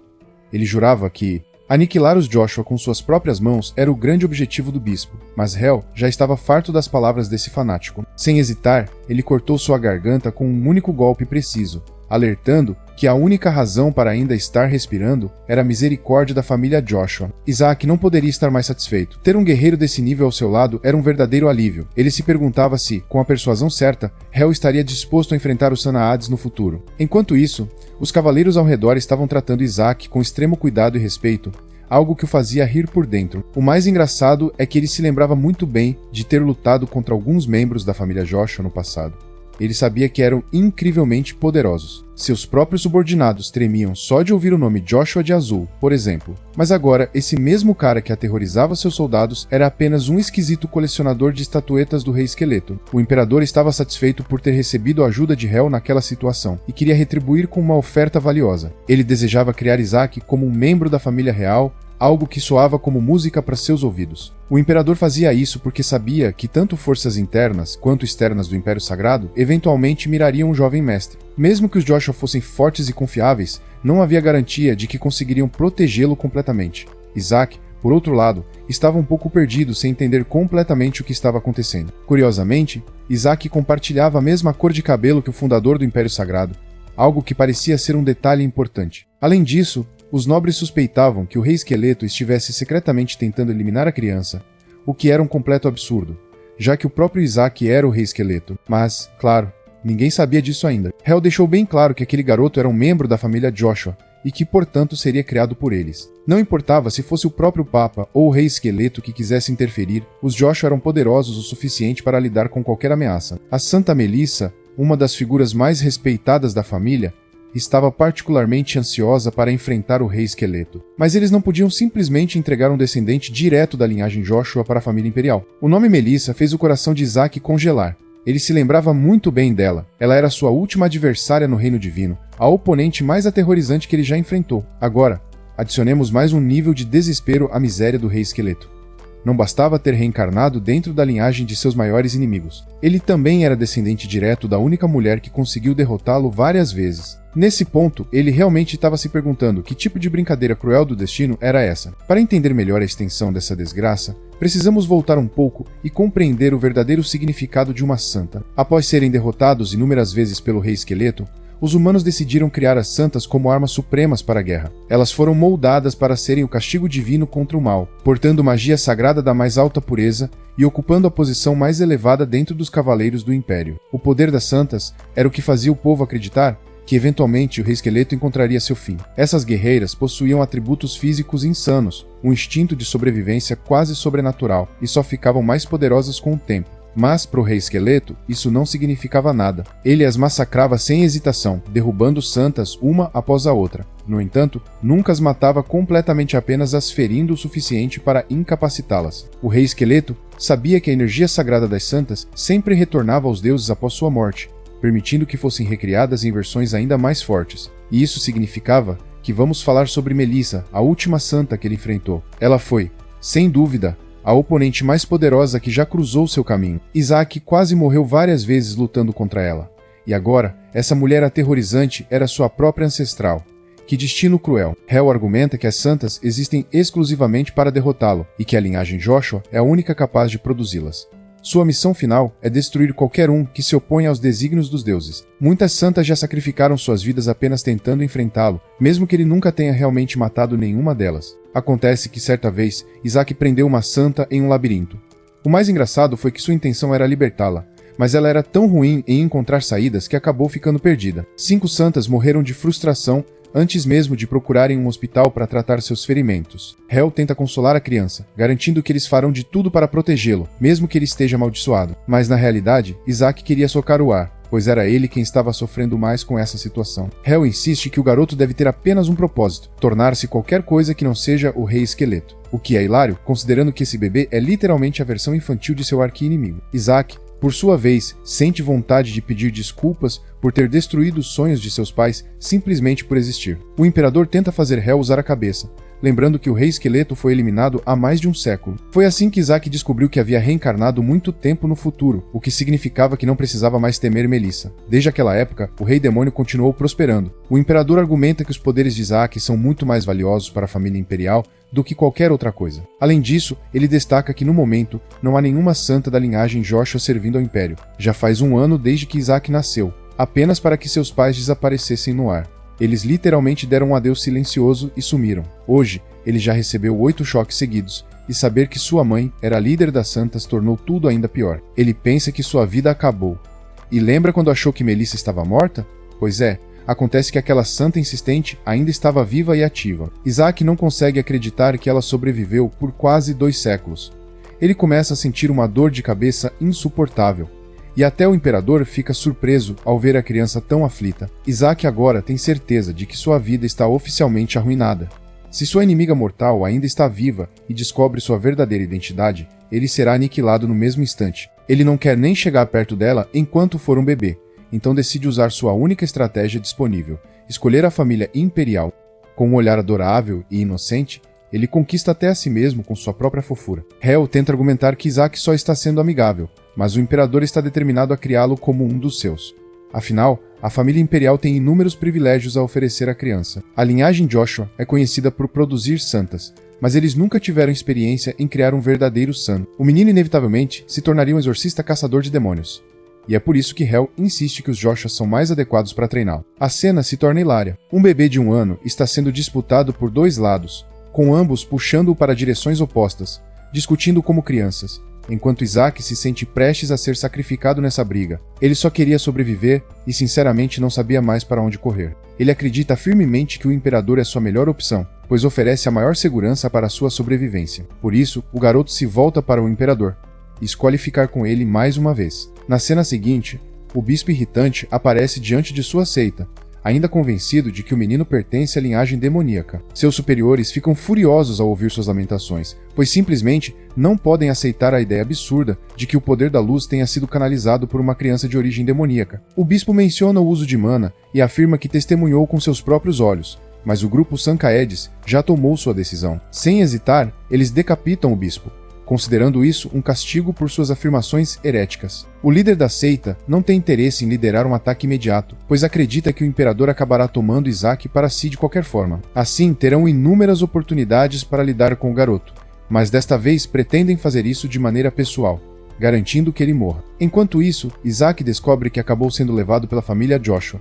Ele jurava que aniquilar os Joshua com suas próprias mãos era o grande objetivo do bispo, mas Hel já estava farto das palavras desse fanático. Sem hesitar, ele cortou sua garganta com um único golpe preciso, alertando que a única razão para ainda estar respirando era a misericórdia da família Joshua. Isaac não poderia estar mais satisfeito. Ter um guerreiro desse nível ao seu lado era um verdadeiro alívio. Ele se perguntava se, com a persuasão certa, Hel estaria disposto a enfrentar os Sanaades no futuro. Enquanto isso, os cavaleiros ao redor estavam tratando Isaac com extremo cuidado e respeito, algo que o fazia rir por dentro. O mais engraçado é que ele se lembrava muito bem de ter lutado contra alguns membros da família Joshua no passado. Ele sabia que eram incrivelmente poderosos. Seus próprios subordinados tremiam só de ouvir o nome Joshua de Azul, por exemplo. Mas agora, esse mesmo cara que aterrorizava seus soldados era apenas um esquisito colecionador de estatuetas do rei esqueleto. O imperador estava satisfeito por ter recebido a ajuda de Hel naquela situação e queria retribuir com uma oferta valiosa. Ele desejava criar Isaac como um membro da família real, algo que soava como música para seus ouvidos. O imperador fazia isso porque sabia que tanto forças internas quanto externas do Império Sagrado eventualmente mirariam o jovem mestre. Mesmo que os Joshua fossem fortes e confiáveis, não havia garantia de que conseguiriam protegê-lo completamente. Isaac, por outro lado, estava um pouco perdido sem entender completamente o que estava acontecendo. Curiosamente, Isaac compartilhava a mesma cor de cabelo que o fundador do Império Sagrado, algo que parecia ser um detalhe importante. Além disso, os nobres suspeitavam que o rei esqueleto estivesse secretamente tentando eliminar a criança, o que era um completo absurdo, já que o próprio Isaac era o rei esqueleto. Mas, claro, ninguém sabia disso ainda. Hel deixou bem claro que aquele garoto era um membro da família Joshua e que, portanto, seria criado por eles. Não importava se fosse o próprio Papa ou o rei esqueleto que quisesse interferir, os Joshua eram poderosos o suficiente para lidar com qualquer ameaça. A Santa Melissa, uma das figuras mais respeitadas da família, estava particularmente ansiosa para enfrentar o rei esqueleto. Mas eles não podiam simplesmente entregar um descendente direto da linhagem Joshua para a família imperial. O nome Melissa fez o coração de Isaac congelar. Ele se lembrava muito bem dela. Ela era sua última adversária no reino divino, a oponente mais aterrorizante que ele já enfrentou. Agora, adicionemos mais um nível de desespero à miséria do rei esqueleto. Não bastava ter reencarnado dentro da linhagem de seus maiores inimigos. Ele também era descendente direto da única mulher que conseguiu derrotá-lo várias vezes. Nesse ponto, ele realmente estava se perguntando que tipo de brincadeira cruel do destino era essa. Para entender melhor a extensão dessa desgraça, precisamos voltar um pouco e compreender o verdadeiro significado de uma santa. Após serem derrotados inúmeras vezes pelo rei esqueleto, os humanos decidiram criar as santas como armas supremas para a guerra. Elas foram moldadas para serem o castigo divino contra o mal, portando magia sagrada da mais alta pureza e ocupando a posição mais elevada dentro dos cavaleiros do Império. O poder das santas era o que fazia o povo acreditar que eventualmente o Rei Esqueleto encontraria seu fim. Essas guerreiras possuíam atributos físicos insanos, um instinto de sobrevivência quase sobrenatural, e só ficavam mais poderosas com o tempo. Mas, para o Rei Esqueleto, isso não significava nada. Ele as massacrava sem hesitação, derrubando santas uma após a outra. No entanto, nunca as matava completamente, apenas as ferindo o suficiente para incapacitá-las. O Rei Esqueleto sabia que a energia sagrada das santas sempre retornava aos deuses após sua morte, permitindo que fossem recriadas em versões ainda mais fortes. E isso significava que vamos falar sobre Melissa, a última santa que ele enfrentou. Ela foi, sem dúvida, a oponente mais poderosa que já cruzou seu caminho. Isaac quase morreu várias vezes lutando contra ela. E agora, essa mulher aterrorizante era sua própria ancestral. Que destino cruel. Hel argumenta que as santas existem exclusivamente para derrotá-lo, e que a linhagem Joshua é a única capaz de produzi-las. Sua missão final é destruir qualquer um que se oponha aos desígnios dos deuses. Muitas santas já sacrificaram suas vidas apenas tentando enfrentá-lo, mesmo que ele nunca tenha realmente matado nenhuma delas. Acontece que, certa vez, Isaac prendeu uma santa em um labirinto. O mais engraçado foi que sua intenção era libertá-la, mas ela era tão ruim em encontrar saídas que acabou ficando perdida. 5 santas morreram de frustração antes mesmo de procurarem um hospital para tratar seus ferimentos. Hel tenta consolar a criança, garantindo que eles farão de tudo para protegê-lo, mesmo que ele esteja amaldiçoado. Mas na realidade, Isaac queria socar o ar, pois era ele quem estava sofrendo mais com essa situação. Hel insiste que o garoto deve ter apenas um propósito: tornar-se qualquer coisa que não seja o Rei Esqueleto. O que é hilário, considerando que esse bebê é literalmente a versão infantil de seu arqui-inimigo. Isaac, por sua vez, sente vontade de pedir desculpas por ter destruído os sonhos de seus pais simplesmente por existir. O Imperador tenta fazer Hel usar a cabeça, lembrando que o Rei Esqueleto foi eliminado há mais de um século. Foi assim que Isaac descobriu que havia reencarnado muito tempo no futuro, o que significava que não precisava mais temer Melissa. Desde aquela época, o Rei Demônio continuou prosperando. O Imperador argumenta que os poderes de Isaac são muito mais valiosos para a família imperial do que qualquer outra coisa. Além disso, ele destaca que no momento não há nenhuma santa da linhagem Joshua servindo ao Império. Já faz um ano desde que Isaac nasceu, apenas para que seus pais desaparecessem no ar. Eles literalmente deram um adeus silencioso e sumiram. Hoje, ele já recebeu 8 choques seguidos, e saber que sua mãe era a líder das santas tornou tudo ainda pior. Ele pensa que sua vida acabou. E lembra quando achou que Melissa estava morta? Pois é, acontece que aquela santa insistente ainda estava viva e ativa. Isaac não consegue acreditar que ela sobreviveu por quase 2 séculos. Ele começa a sentir uma dor de cabeça insuportável. E até o Imperador fica surpreso ao ver a criança tão aflita. Isaac agora tem certeza de que sua vida está oficialmente arruinada. Se sua inimiga mortal ainda está viva e descobre sua verdadeira identidade, ele será aniquilado no mesmo instante. Ele não quer nem chegar perto dela enquanto for um bebê, então decide usar sua única estratégia disponível: escolher a família imperial. Com um olhar adorável e inocente, ele conquista até a si mesmo com sua própria fofura. Hel tenta argumentar que Isaac só está sendo amigável, mas o Imperador está determinado a criá-lo como um dos seus. Afinal, a família imperial tem inúmeros privilégios a oferecer à criança. A linhagem Joshua é conhecida por produzir santas, mas eles nunca tiveram experiência em criar um verdadeiro santo. O menino inevitavelmente se tornaria um exorcista caçador de demônios. E é por isso que Hel insiste que os Joshua são mais adequados para treiná-lo. A cena se torna hilária. Um bebê de 1 ano está sendo disputado por 2 lados, com ambos puxando-o para direções opostas, discutindo como crianças, enquanto Isaac se sente prestes a ser sacrificado nessa briga. Ele só queria sobreviver e sinceramente não sabia mais para onde correr. Ele acredita firmemente que o Imperador é sua melhor opção, pois oferece a maior segurança para sua sobrevivência. Por isso, o garoto se volta para o Imperador e escolhe ficar com ele mais uma vez. Na cena seguinte, o bispo irritante aparece diante de sua seita, ainda convencido de que o menino pertence à linhagem demoníaca. Seus superiores ficam furiosos ao ouvir suas lamentações, pois simplesmente não podem aceitar a ideia absurda de que o poder da luz tenha sido canalizado por uma criança de origem demoníaca. O bispo menciona o uso de mana e afirma que testemunhou com seus próprios olhos, mas o grupo Sancaedes já tomou sua decisão. Sem hesitar, eles decapitam o bispo, considerando isso um castigo por suas afirmações heréticas. O líder da seita não tem interesse em liderar um ataque imediato, pois acredita que o Imperador acabará tomando Isaac para si de qualquer forma. Assim, terão inúmeras oportunidades para lidar com o garoto, mas desta vez pretendem fazer isso de maneira pessoal, garantindo que ele morra. Enquanto isso, Isaac descobre que acabou sendo levado pela família Joshua.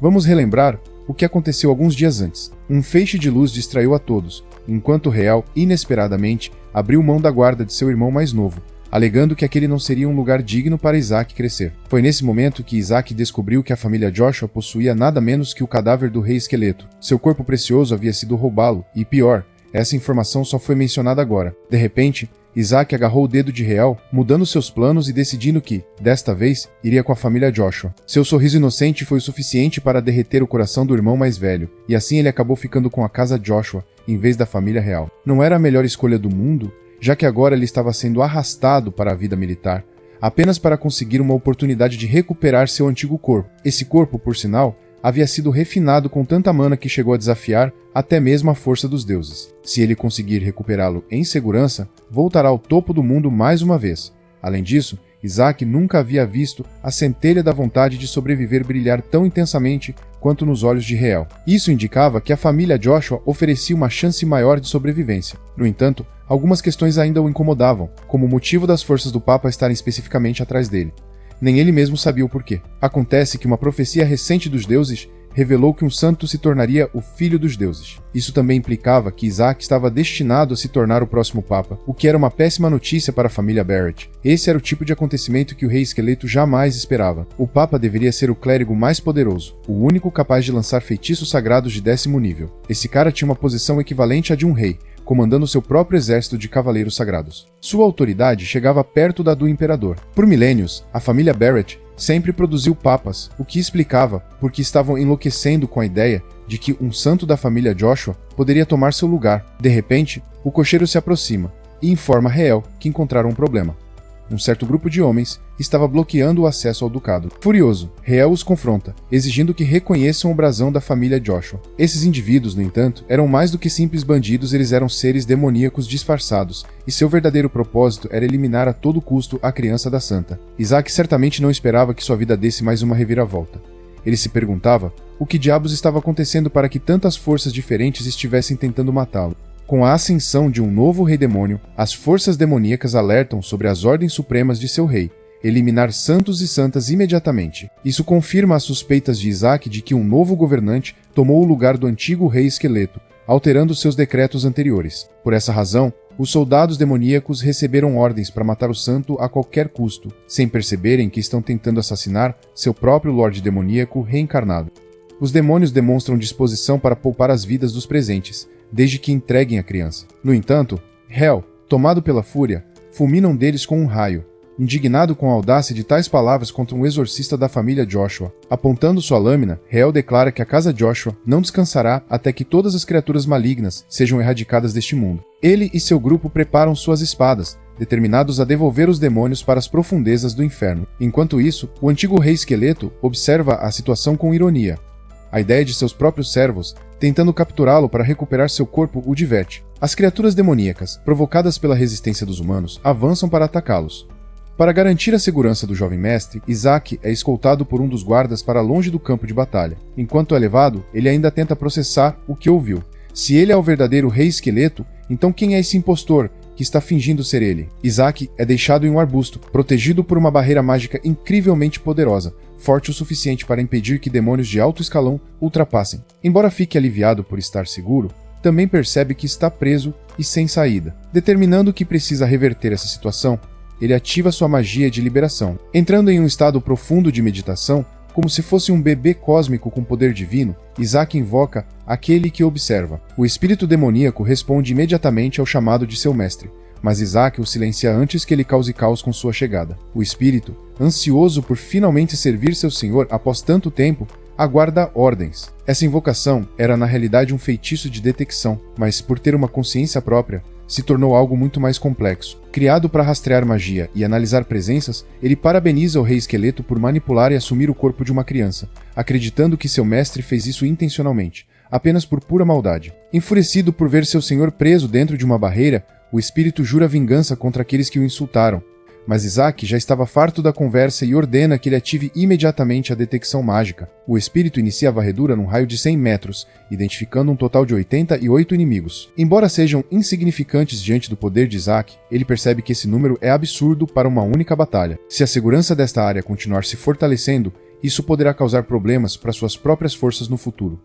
Vamos relembrar o que aconteceu alguns dias antes. Um feixe de luz distraiu a todos, enquanto Reuel, inesperadamente, abriu mão da guarda de seu irmão mais novo, alegando que aquele não seria um lugar digno para Isaac crescer. Foi nesse momento que Isaac descobriu que a família Joshua possuía nada menos que o cadáver do rei esqueleto. Seu corpo precioso havia sido roubado, e pior, essa informação só foi mencionada agora. De repente, Isaac agarrou o dedo de Reuel, mudando seus planos e decidindo que, desta vez, iria com a família Joshua. Seu sorriso inocente foi o suficiente para derreter o coração do irmão mais velho, e assim ele acabou ficando com a casa Joshua, em vez da família real. Não era a melhor escolha do mundo, já que agora ele estava sendo arrastado para a vida militar, apenas para conseguir uma oportunidade de recuperar seu antigo corpo. Esse corpo, por sinal, havia sido refinado com tanta mana que chegou a desafiar até mesmo a força dos deuses. Se ele conseguir recuperá-lo em segurança, voltará ao topo do mundo mais uma vez. Além disso, Isaac nunca havia visto a centelha da vontade de sobreviver brilhar tão intensamente quanto nos olhos de Reuel. Isso indicava que a família Joshua oferecia uma chance maior de sobrevivência. No entanto, algumas questões ainda o incomodavam, como o motivo das forças do Papa estarem especificamente atrás dele. Nem ele mesmo sabia o porquê. Acontece que uma profecia recente dos deuses revelou que um santo se tornaria o filho dos deuses. Isso também implicava que Isaac estava destinado a se tornar o próximo Papa, o que era uma péssima notícia para a família Barrett. Esse era o tipo de acontecimento que o rei esqueleto jamais esperava. O Papa deveria ser o clérigo mais poderoso, o único capaz de lançar feitiços sagrados de 10º nível. Esse cara tinha uma posição equivalente à de um rei, comandando seu próprio exército de cavaleiros sagrados. Sua autoridade chegava perto da do imperador. Por milênios, a família Barrett sempre produziu papas, o que explicava por que estavam enlouquecendo com a ideia de que um santo da família Joshua poderia tomar seu lugar. De repente, o cocheiro se aproxima e informa Reuel que encontraram um problema. Um certo grupo de homens estava bloqueando o acesso ao ducado. Furioso, Reuel os confronta, exigindo que reconheçam o brasão da família Joshua. Esses indivíduos, no entanto, eram mais do que simples bandidos, eles eram seres demoníacos disfarçados, e seu verdadeiro propósito era eliminar a todo custo a criança da santa. Isaac certamente não esperava que sua vida desse mais uma reviravolta. Ele se perguntava o que diabos estava acontecendo para que tantas forças diferentes estivessem tentando matá-lo. Com a ascensão de um novo rei demônio, as forças demoníacas alertam sobre as ordens supremas de seu rei, eliminar santos e santas imediatamente. Isso confirma as suspeitas de Isaac de que um novo governante tomou o lugar do antigo rei esqueleto, alterando seus decretos anteriores. Por essa razão, os soldados demoníacos receberam ordens para matar o santo a qualquer custo, sem perceberem que estão tentando assassinar seu próprio Lorde demoníaco reencarnado. Os demônios demonstram disposição para poupar as vidas dos presentes, desde que entreguem a criança. No entanto, Reuel, tomado pela fúria, fulmina um deles com um raio, indignado com a audácia de tais palavras contra um exorcista da família Joshua. Apontando sua lâmina, Reuel declara que a casa Joshua não descansará até que todas as criaturas malignas sejam erradicadas deste mundo. Ele e seu grupo preparam suas espadas, determinados a devolver os demônios para as profundezas do inferno. Enquanto isso, o antigo rei esqueleto observa a situação com ironia. A ideia de seus próprios servos, tentando capturá-lo para recuperar seu corpo, o diverte. As criaturas demoníacas, provocadas pela resistência dos humanos, avançam para atacá-los. Para garantir a segurança do jovem mestre, Isaac é escoltado por um dos guardas para longe do campo de batalha. Enquanto é levado, ele ainda tenta processar o que ouviu. Se ele é o verdadeiro rei esqueleto, então quem é esse impostor que está fingindo ser ele? Isaac é deixado em um arbusto, protegido por uma barreira mágica incrivelmente poderosa, forte o suficiente para impedir que demônios de alto escalão ultrapassem. Embora fique aliviado por estar seguro, também percebe que está preso e sem saída. Determinando que precisa reverter essa situação, ele ativa sua magia de liberação. Entrando em um estado profundo de meditação, como se fosse um bebê cósmico com poder divino, Isaac invoca aquele que observa. O espírito demoníaco responde imediatamente ao chamado de seu mestre, mas Isaac o silencia antes que ele cause caos com sua chegada. O espírito, ansioso por finalmente servir seu senhor após tanto tempo, aguarda ordens. Essa invocação era na realidade um feitiço de detecção, mas por ter uma consciência própria, se tornou algo muito mais complexo. Criado para rastrear magia e analisar presenças, ele parabeniza o rei esqueleto por manipular e assumir o corpo de uma criança, acreditando que seu mestre fez isso intencionalmente, apenas por pura maldade. Enfurecido por ver seu senhor preso dentro de uma barreira, o espírito jura vingança contra aqueles que o insultaram. Mas Isaac já estava farto da conversa e ordena que ele ative imediatamente a detecção mágica. O espírito inicia a varredura num raio de 100 metros, identificando um total de 88 inimigos. Embora sejam insignificantes diante do poder de Isaac, ele percebe que esse número é absurdo para uma única batalha. Se a segurança desta área continuar se fortalecendo, Isso poderá causar problemas para suas próprias forças no futuro.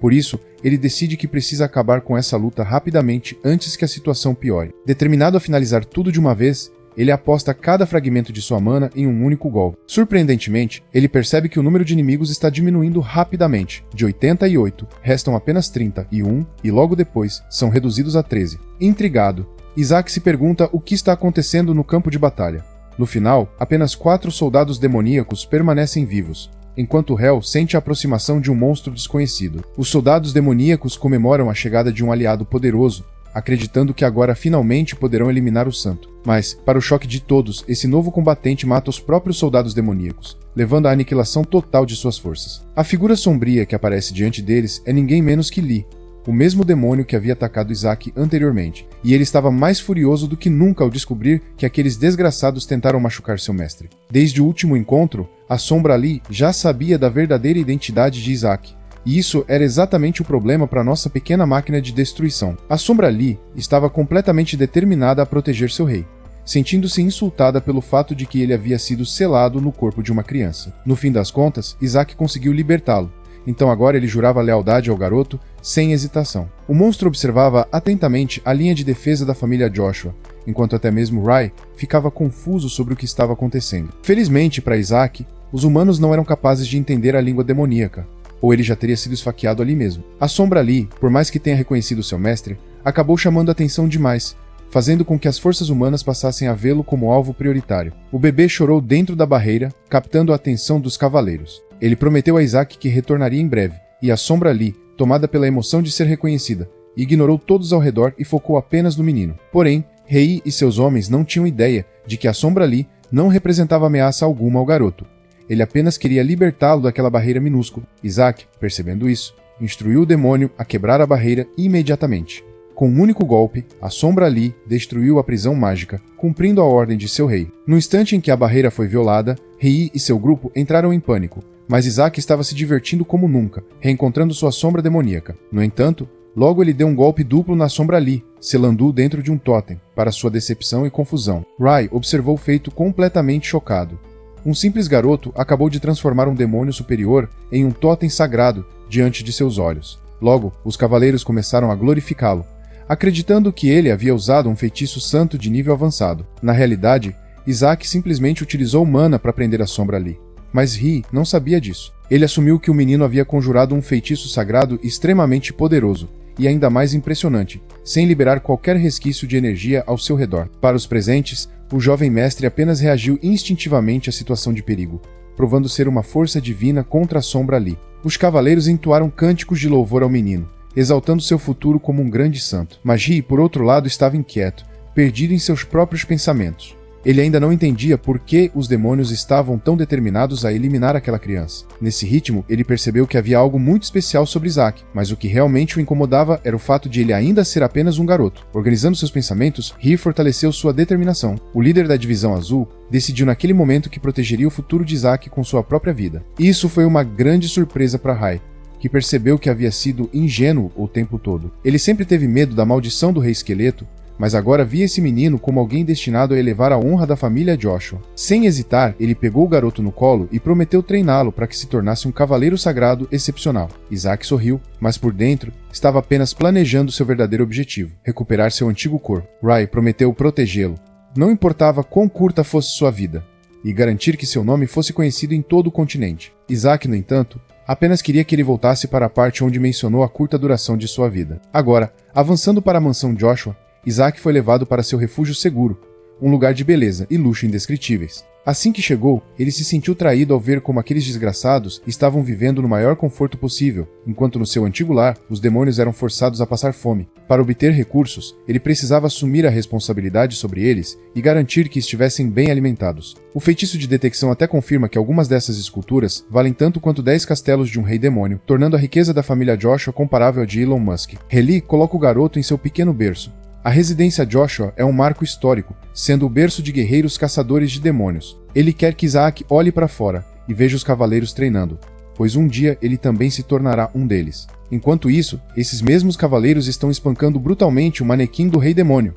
Por isso, ele decide que precisa acabar com essa luta rapidamente antes que a situação piore. Determinado a finalizar tudo de uma vez, ele aposta cada fragmento de sua mana em um único golpe. Surpreendentemente, ele percebe que o número de inimigos está diminuindo rapidamente. De 88, restam apenas 31 e logo depois são reduzidos a 13. Intrigado, Isaac se pergunta o que está acontecendo no campo de batalha. No final, apenas 4 soldados demoníacos permanecem vivos, enquanto Hel sente a aproximação de um monstro desconhecido. Os soldados demoníacos comemoram a chegada de um aliado poderoso, acreditando que agora finalmente poderão eliminar o santo. Mas, para o choque de todos, esse novo combatente mata os próprios soldados demoníacos, levando à aniquilação total de suas forças. A figura sombria que aparece diante deles é ninguém menos que Lee, o mesmo demônio que havia atacado Isaac anteriormente, e ele estava mais furioso do que nunca ao descobrir que aqueles desgraçados tentaram machucar seu mestre. Desde o último encontro, a Sombra Lee já sabia da verdadeira identidade de Isaac, e isso era exatamente o problema para nossa pequena máquina de destruição. A Sombra Lee estava completamente determinada a proteger seu rei, sentindo-se insultada pelo fato de que ele havia sido selado no corpo de uma criança. No fim das contas, Isaac conseguiu libertá-lo, então agora ele jurava lealdade ao garoto sem hesitação. O monstro observava atentamente a linha de defesa da família Joshua, enquanto até mesmo Rai ficava confuso sobre o que estava acontecendo. Felizmente para Isaac, os humanos não eram capazes de entender a língua demoníaca, ou ele já teria sido esfaqueado ali mesmo. A Sombra Lee, por mais que tenha reconhecido seu mestre, acabou chamando a atenção demais, fazendo com que as forças humanas passassem a vê-lo como alvo prioritário. O bebê chorou dentro da barreira, captando a atenção dos cavaleiros. Ele prometeu a Isaac que retornaria em breve, e a Sombra Lee, tomada pela emoção de ser reconhecida, ignorou todos ao redor e focou apenas no menino. Porém, Rei e seus homens não tinham ideia de que a Sombra Lee não representava ameaça alguma ao garoto. Ele apenas queria libertá-lo daquela barreira minúscula. Isaac, percebendo isso, instruiu o demônio a quebrar a barreira imediatamente. Com um único golpe, a Sombra Lee destruiu a prisão mágica, cumprindo a ordem de seu rei. No instante em que a barreira foi violada, Rei e seu grupo entraram em pânico, mas Isaac estava se divertindo como nunca, reencontrando sua sombra demoníaca. No entanto, logo ele deu um golpe duplo na Sombra Lee, selando-o dentro de um totem, para sua decepção e confusão. Rai observou o feito completamente chocado. Um simples garoto acabou de transformar um demônio superior em um totem sagrado diante de seus olhos. Logo, os cavaleiros começaram a glorificá-lo, acreditando que ele havia usado um feitiço santo de nível avançado. Na realidade, Isaac simplesmente utilizou mana para prender a Sombra Lee. Mas Ri não sabia disso. Ele assumiu que o menino havia conjurado um feitiço sagrado extremamente poderoso, e ainda mais impressionante, sem liberar qualquer resquício de energia ao seu redor. Para os presentes, o jovem mestre apenas reagiu instintivamente à situação de perigo, provando ser uma força divina contra a Sombra Lee. Os cavaleiros entoaram cânticos de louvor ao menino, exaltando seu futuro como um grande santo. Mas Ri, por outro lado, estava inquieto, perdido em seus próprios pensamentos. Ele ainda não entendia por que os demônios estavam tão determinados a eliminar aquela criança. Nesse ritmo, ele percebeu que havia algo muito especial sobre Isaac, mas o que realmente o incomodava era o fato de ele ainda ser apenas um garoto. Organizando seus pensamentos, Ri fortaleceu sua determinação. O líder da Divisão Azul decidiu naquele momento que protegeria o futuro de Isaac com sua própria vida. Isso foi uma grande surpresa para Rai, que percebeu que havia sido ingênuo o tempo todo. Ele sempre teve medo da maldição do Rei Esqueleto, mas agora via esse menino como alguém destinado a elevar a honra da família Joshua. Sem hesitar, ele pegou o garoto no colo e prometeu treiná-lo para que se tornasse um cavaleiro sagrado excepcional. Isaac sorriu, mas por dentro estava apenas planejando seu verdadeiro objetivo, recuperar seu antigo corpo. Rai prometeu protegê-lo, não importava quão curta fosse sua vida, e garantir que seu nome fosse conhecido em todo o continente. Isaac, no entanto, apenas queria que ele voltasse para a parte onde mencionou a curta duração de sua vida. Agora, avançando para a mansão Joshua, Isaac foi levado para seu refúgio seguro, um lugar de beleza e luxo indescritíveis. Assim que chegou, ele se sentiu traído ao ver como aqueles desgraçados estavam vivendo no maior conforto possível, enquanto no seu antigo lar, os demônios eram forçados a passar fome. Para obter recursos, ele precisava assumir a responsabilidade sobre eles e garantir que estivessem bem alimentados. O feitiço de detecção até confirma que algumas dessas esculturas valem tanto quanto 10 castelos de um rei demônio, tornando a riqueza da família Joshua comparável à de Elon Musk. Reli coloca o garoto em seu pequeno berço. A residência Joshua é um marco histórico, sendo o berço de guerreiros caçadores de demônios. Ele quer que Isaac olhe para fora e veja os cavaleiros treinando, pois um dia ele também se tornará um deles. Enquanto isso, esses mesmos cavaleiros estão espancando brutalmente o manequim do rei demônio.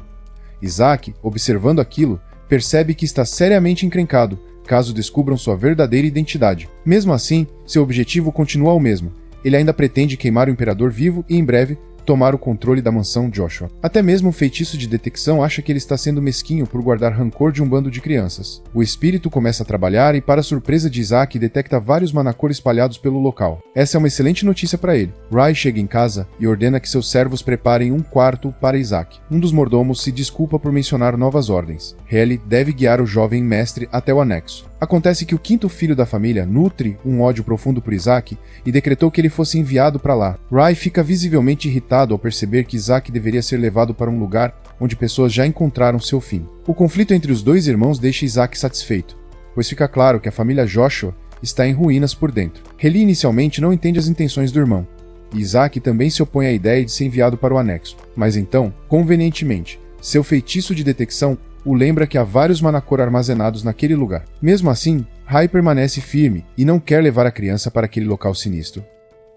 Isaac, observando aquilo, percebe que está seriamente encrencado, caso descubram sua verdadeira identidade. Mesmo assim, seu objetivo continua o mesmo. Ele ainda pretende queimar o Imperador vivo e, em breve, tomar o controle da mansão Joshua. Até mesmo o feitiço de detecção acha que ele está sendo mesquinho por guardar rancor de um bando de crianças. O espírito começa a trabalhar e, para surpresa de Isaac, detecta vários Manacor espalhados pelo local. Essa é uma excelente notícia para ele. Rai chega em casa e ordena que seus servos preparem um quarto para Isaac. Um dos mordomos se desculpa por mencionar novas ordens. Helly deve guiar o jovem mestre até o anexo. Acontece que o quinto filho da família nutre um ódio profundo por Isaac e decretou que ele fosse enviado para lá. Rai fica visivelmente irritado ao perceber que Isaac deveria ser levado para um lugar onde pessoas já encontraram seu fim. O conflito entre os dois irmãos deixa Isaac satisfeito, pois fica claro que a família Joshua está em ruínas por dentro. Helly inicialmente não entende as intenções do irmão, e Isaac também se opõe à ideia de ser enviado para o anexo. Mas então, convenientemente, seu feitiço de detecção o lembra que há vários Manacor armazenados naquele lugar. Mesmo assim, Rai permanece firme e não quer levar a criança para aquele local sinistro.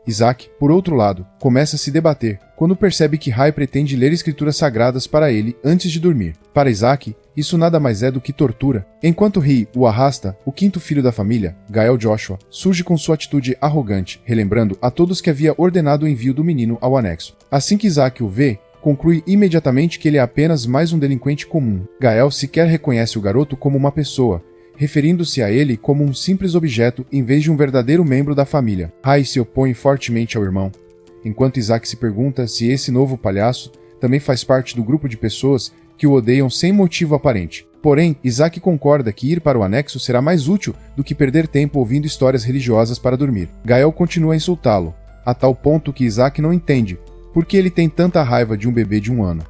Isaac, por outro lado, começa a se debater quando percebe que Rai pretende ler escrituras sagradas para ele antes de dormir. Para Isaac, isso nada mais é do que tortura. Enquanto Ri o arrasta, o quinto filho da família, Gael Joshua, surge com sua atitude arrogante, relembrando a todos que havia ordenado o envio do menino ao anexo. Assim que Isaac o vê, conclui imediatamente que ele é apenas mais um delinquente comum. Gael sequer reconhece o garoto como uma pessoa, referindo-se a ele como um simples objeto em vez de um verdadeiro membro da família. Rai se opõe fortemente ao irmão, enquanto Isaac se pergunta se esse novo palhaço também faz parte do grupo de pessoas que o odeiam sem motivo aparente. Porém, Isaac concorda que ir para o anexo será mais útil do que perder tempo ouvindo histórias religiosas para dormir. Gael continua a insultá-lo, a tal ponto que Isaac não entende por que ele tem tanta raiva de um bebê de 1 ano.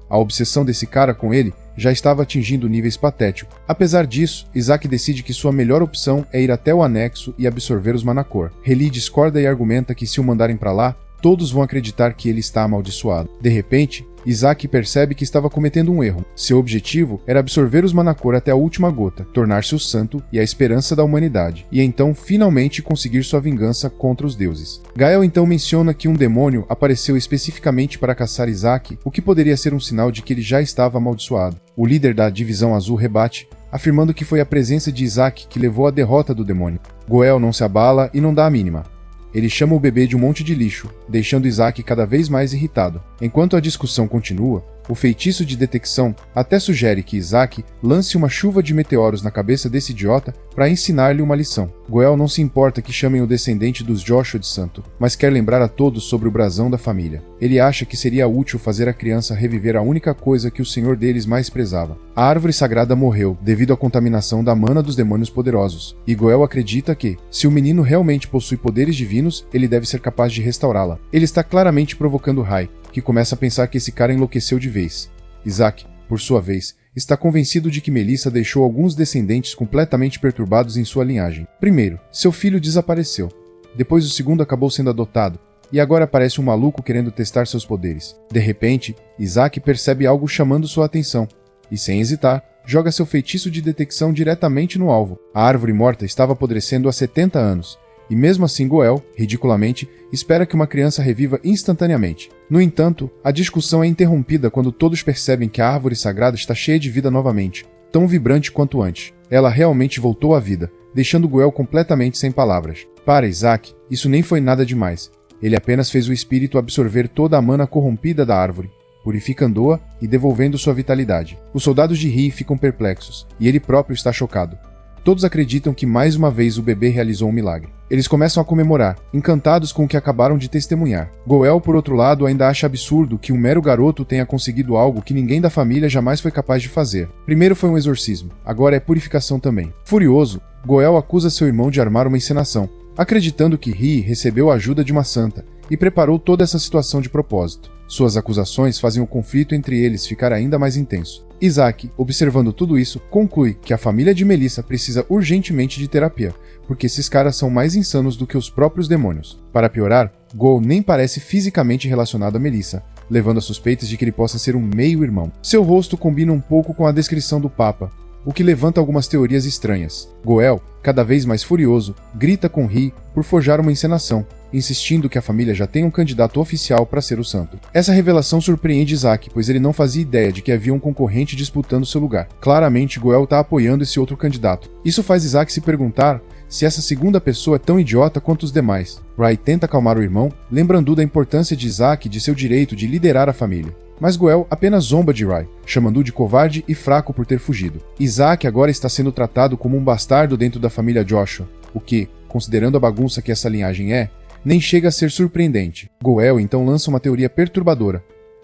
A obsessão desse cara com ele já estava atingindo níveis patéticos. Apesar disso, Isaac decide que sua melhor opção é ir até o anexo e absorver os Manacor. Helly discorda e argumenta que se o mandarem para lá, todos vão acreditar que ele está amaldiçoado. De repente, Isaac percebe que estava cometendo um erro. Seu objetivo era absorver os Manacor até a última gota, tornar-se o santo e a esperança da humanidade, e então finalmente conseguir sua vingança contra os deuses. Gael então menciona que um demônio apareceu especificamente para caçar Isaac, o que poderia ser um sinal de que ele já estava amaldiçoado. O líder da Divisão Azul rebate, afirmando que foi a presença de Isaac que levou à derrota do demônio. Goel não se abala e não dá a mínima. Ele chama o bebê de um monte de lixo, deixando Isaac cada vez mais irritado. Enquanto a discussão continua, o feitiço de detecção até sugere que Isaac lance uma chuva de meteoros na cabeça desse idiota para ensinar-lhe uma lição. Goel não se importa que chamem o descendente dos Joshua de santo, mas quer lembrar a todos sobre o brasão da família. Ele acha que seria útil fazer a criança reviver a única coisa que o senhor deles mais prezava. A árvore sagrada morreu devido à contaminação da mana dos demônios poderosos, e Goel acredita que, se o menino realmente possui poderes divinos, ele deve ser capaz de restaurá-la. Ele está claramente provocando Rai, que começa a pensar que esse cara enlouqueceu de vez. Isaac, por sua vez, está convencido de que Melissa deixou alguns descendentes completamente perturbados em sua linhagem. Primeiro, seu filho desapareceu. Depois o segundo acabou sendo adotado, e agora aparece um maluco querendo testar seus poderes. De repente, Isaac percebe algo chamando sua atenção, e sem hesitar, joga seu feitiço de detecção diretamente no alvo. A árvore morta estava apodrecendo há 70 anos, e mesmo assim Goel, ridiculamente, espera que uma criança reviva instantaneamente. No entanto, a discussão é interrompida quando todos percebem que a árvore sagrada está cheia de vida novamente, tão vibrante quanto antes. Ela realmente voltou à vida, deixando Goel completamente sem palavras. Para Isaac, isso nem foi nada demais. Ele apenas fez o espírito absorver toda a mana corrompida da árvore, purificando-a e devolvendo sua vitalidade. Os soldados de Ri ficam perplexos, e ele próprio está chocado. Todos acreditam que mais uma vez o bebê realizou um milagre. Eles começam a comemorar, encantados com o que acabaram de testemunhar. Goel, por outro lado, ainda acha absurdo que um mero garoto tenha conseguido algo que ninguém da família jamais foi capaz de fazer. Primeiro foi um exorcismo, agora é purificação também. Furioso, Goel acusa seu irmão de armar uma encenação, acreditando que Ri recebeu a ajuda de uma santa e preparou toda essa situação de propósito. Suas acusações fazem o conflito entre eles ficar ainda mais intenso. Isaac, observando tudo isso, conclui que a família de Melissa precisa urgentemente de terapia, porque esses caras são mais insanos do que os próprios demônios. Para piorar, Goel nem parece fisicamente relacionado a Melissa, levando a suspeitas de que ele possa ser um meio-irmão. Seu rosto combina um pouco com a descrição do Papa, o que levanta algumas teorias estranhas. Goel, cada vez mais furioso, grita com Ri por forjar uma encenação, insistindo que a família já tem um candidato oficial para ser o santo. Essa revelação surpreende Isaac, pois ele não fazia ideia de que havia um concorrente disputando seu lugar. Claramente, Goel está apoiando esse outro candidato. Isso faz Isaac se perguntar se essa segunda pessoa é tão idiota quanto os demais. Rai tenta acalmar o irmão, lembrando da importância de Isaac e de seu direito de liderar a família. Mas Goel apenas zomba de Rai, chamando-o de covarde e fraco por ter fugido. Isaac agora está sendo tratado como um bastardo dentro da família Joshua, o que, considerando a bagunça que essa linhagem é, nem chega a ser surpreendente. Goel então lança uma teoria perturbadora.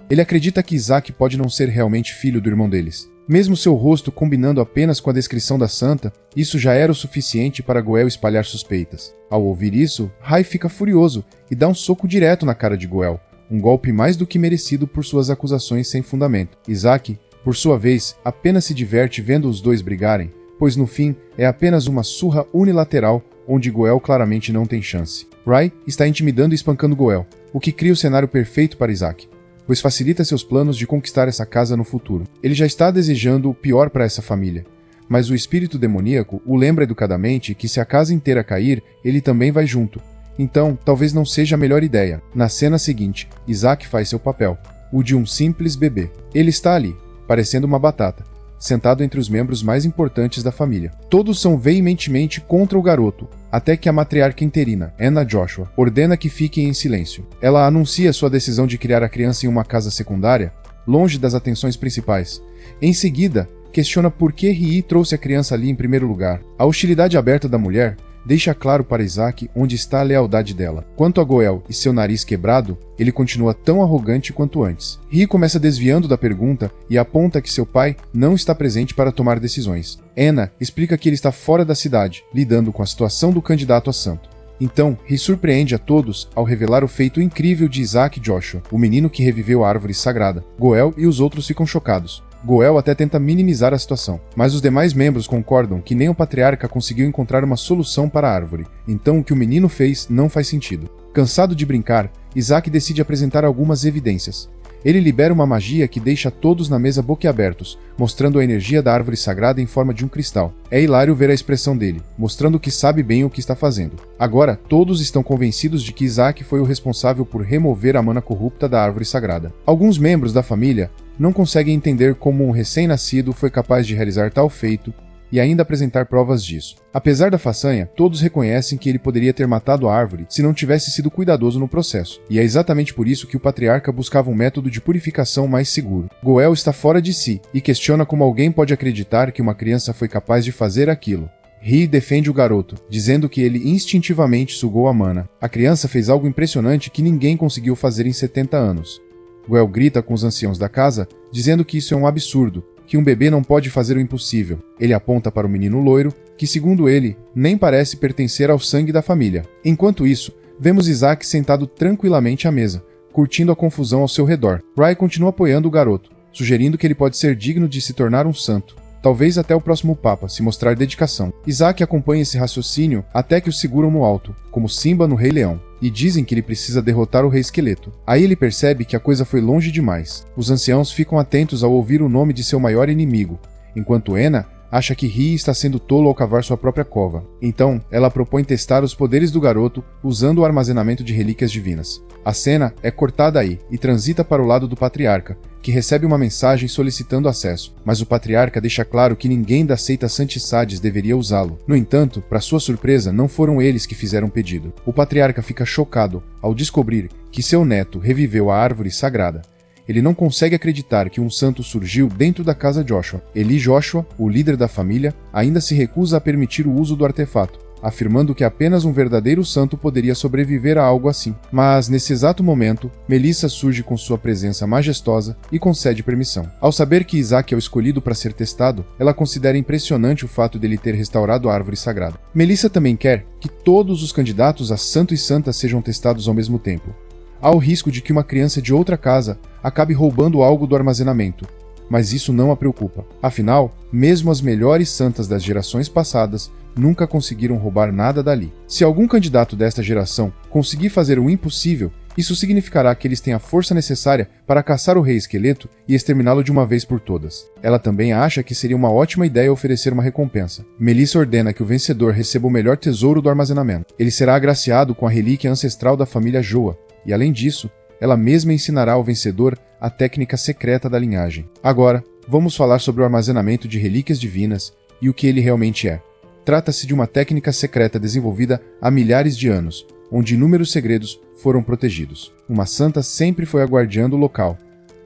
Ele acredita que Isaac pode não ser realmente filho do irmão deles. Mesmo seu rosto combinando apenas com a descrição da santa, isso já era o suficiente para Goel espalhar suspeitas. Ao ouvir isso, Rai fica furioso e dá um soco direto na cara de Goel, um golpe mais do que merecido por suas acusações sem fundamento. Isaac, por sua vez, apenas se diverte vendo os dois brigarem, pois no fim é apenas uma surra unilateral onde Goel claramente não tem chance. Rai está intimidando e espancando Goel, o que cria o cenário perfeito para Isaac, pois facilita seus planos de conquistar essa casa no futuro. Ele já está desejando o pior para essa família, mas o espírito demoníaco o lembra educadamente que se a casa inteira cair, ele também vai junto. Então, talvez não seja a melhor ideia. Na cena seguinte, Isaac faz seu papel, o de um simples bebê. Ele está ali, parecendo uma batata, sentado entre os membros mais importantes da família. Todos são veementemente contra o garoto, até que a matriarca interina, Anna Joshua, ordena que fiquem em silêncio. Ela anuncia sua decisão de criar a criança em uma casa secundária, longe das atenções principais. Em seguida, questiona por que Rii trouxe a criança ali em primeiro lugar. A hostilidade aberta da mulher deixa claro para Isaac onde está a lealdade dela. Quanto a Goel e seu nariz quebrado, ele continua tão arrogante quanto antes. Rii começa desviando da pergunta e aponta que seu pai não está presente para tomar decisões. Anna explica que ele está fora da cidade, lidando com a situação do candidato a santo. Então, Rii surpreende a todos ao revelar o feito incrível de Isaac Joshua, o menino que reviveu a árvore sagrada. Goel e os outros ficam chocados. Goel até tenta minimizar a situação, mas os demais membros concordam que nem o patriarca conseguiu encontrar uma solução para a árvore, então o que o menino fez não faz sentido. Cansado de brincar, Isaac decide apresentar algumas evidências. Ele libera uma magia que deixa todos na mesa boquiabertos, mostrando a energia da árvore sagrada em forma de um cristal. É hilário ver a expressão dele, mostrando que sabe bem o que está fazendo. Agora, todos estão convencidos de que Isaac foi o responsável por remover a mana corrupta da árvore sagrada. Alguns membros da família não conseguem entender como um recém-nascido foi capaz de realizar tal feito e ainda apresentar provas disso. Apesar da façanha, todos reconhecem que ele poderia ter matado a árvore se não tivesse sido cuidadoso no processo, e é exatamente por isso que o patriarca buscava um método de purificação mais seguro. Goel está fora de si e questiona como alguém pode acreditar que uma criança foi capaz de fazer aquilo. Rii defende o garoto, dizendo que ele instintivamente sugou a mana. A criança fez algo impressionante que ninguém conseguiu fazer em 70 anos. Goel grita com os anciãos da casa, dizendo que isso é um absurdo, que um bebê não pode fazer o impossível. Ele aponta para o menino loiro, que segundo ele, nem parece pertencer ao sangue da família. Enquanto isso, vemos Isaac sentado tranquilamente à mesa, curtindo a confusão ao seu redor. Rai continua apoiando o garoto, sugerindo que ele pode ser digno de se tornar um santo. Talvez até o próximo Papa, se mostrar dedicação. Isaac acompanha esse raciocínio até que o seguram no alto, como Simba no Rei Leão, e dizem que ele precisa derrotar o Rei Esqueleto. Aí ele percebe que a coisa foi longe demais. Os anciãos ficam atentos ao ouvir o nome de seu maior inimigo, enquanto Anna acha que Rii está sendo tolo ao cavar sua própria cova. Então, ela propõe testar os poderes do garoto usando o armazenamento de relíquias divinas. A cena é cortada aí e transita para o lado do patriarca, que recebe uma mensagem solicitando acesso, mas o patriarca deixa claro que ninguém da seita Santisades deveria usá-lo. No entanto, para sua surpresa, não foram eles que fizeram o pedido. O patriarca fica chocado ao descobrir que seu neto reviveu a árvore sagrada. Ele não consegue acreditar que um santo surgiu dentro da casa Joshua. Eli Joshua, o líder da família, ainda se recusa a permitir o uso do artefato, afirmando que apenas um verdadeiro santo poderia sobreviver a algo assim. Mas, nesse exato momento, Melissa surge com sua presença majestosa e concede permissão. Ao saber que Isaac é o escolhido para ser testado, ela considera impressionante o fato dele ter restaurado a árvore sagrada. Melissa também quer que todos os candidatos a santo e santa sejam testados ao mesmo tempo. Há o risco de que uma criança de outra casa acabe roubando algo do armazenamento, mas isso não a preocupa. Afinal, mesmo as melhores santas das gerações passadas nunca conseguiram roubar nada dali. Se algum candidato desta geração conseguir fazer o impossível, Isso significará que eles têm a força necessária para caçar o Rei Esqueleto e exterminá-lo de uma vez por todas. Ela também acha que seria uma ótima ideia oferecer uma recompensa. Melissa ordena que o vencedor receba o melhor tesouro do armazenamento. Ele será agraciado com a relíquia ancestral da família Joa, e além disso, ela mesma ensinará ao vencedor a técnica secreta da linhagem. Agora, vamos falar sobre o armazenamento de relíquias divinas e o que ele realmente é. Trata-se de uma técnica secreta desenvolvida há milhares de anos, onde inúmeros segredos foram protegidos. Uma santa sempre foi a guardiã do local,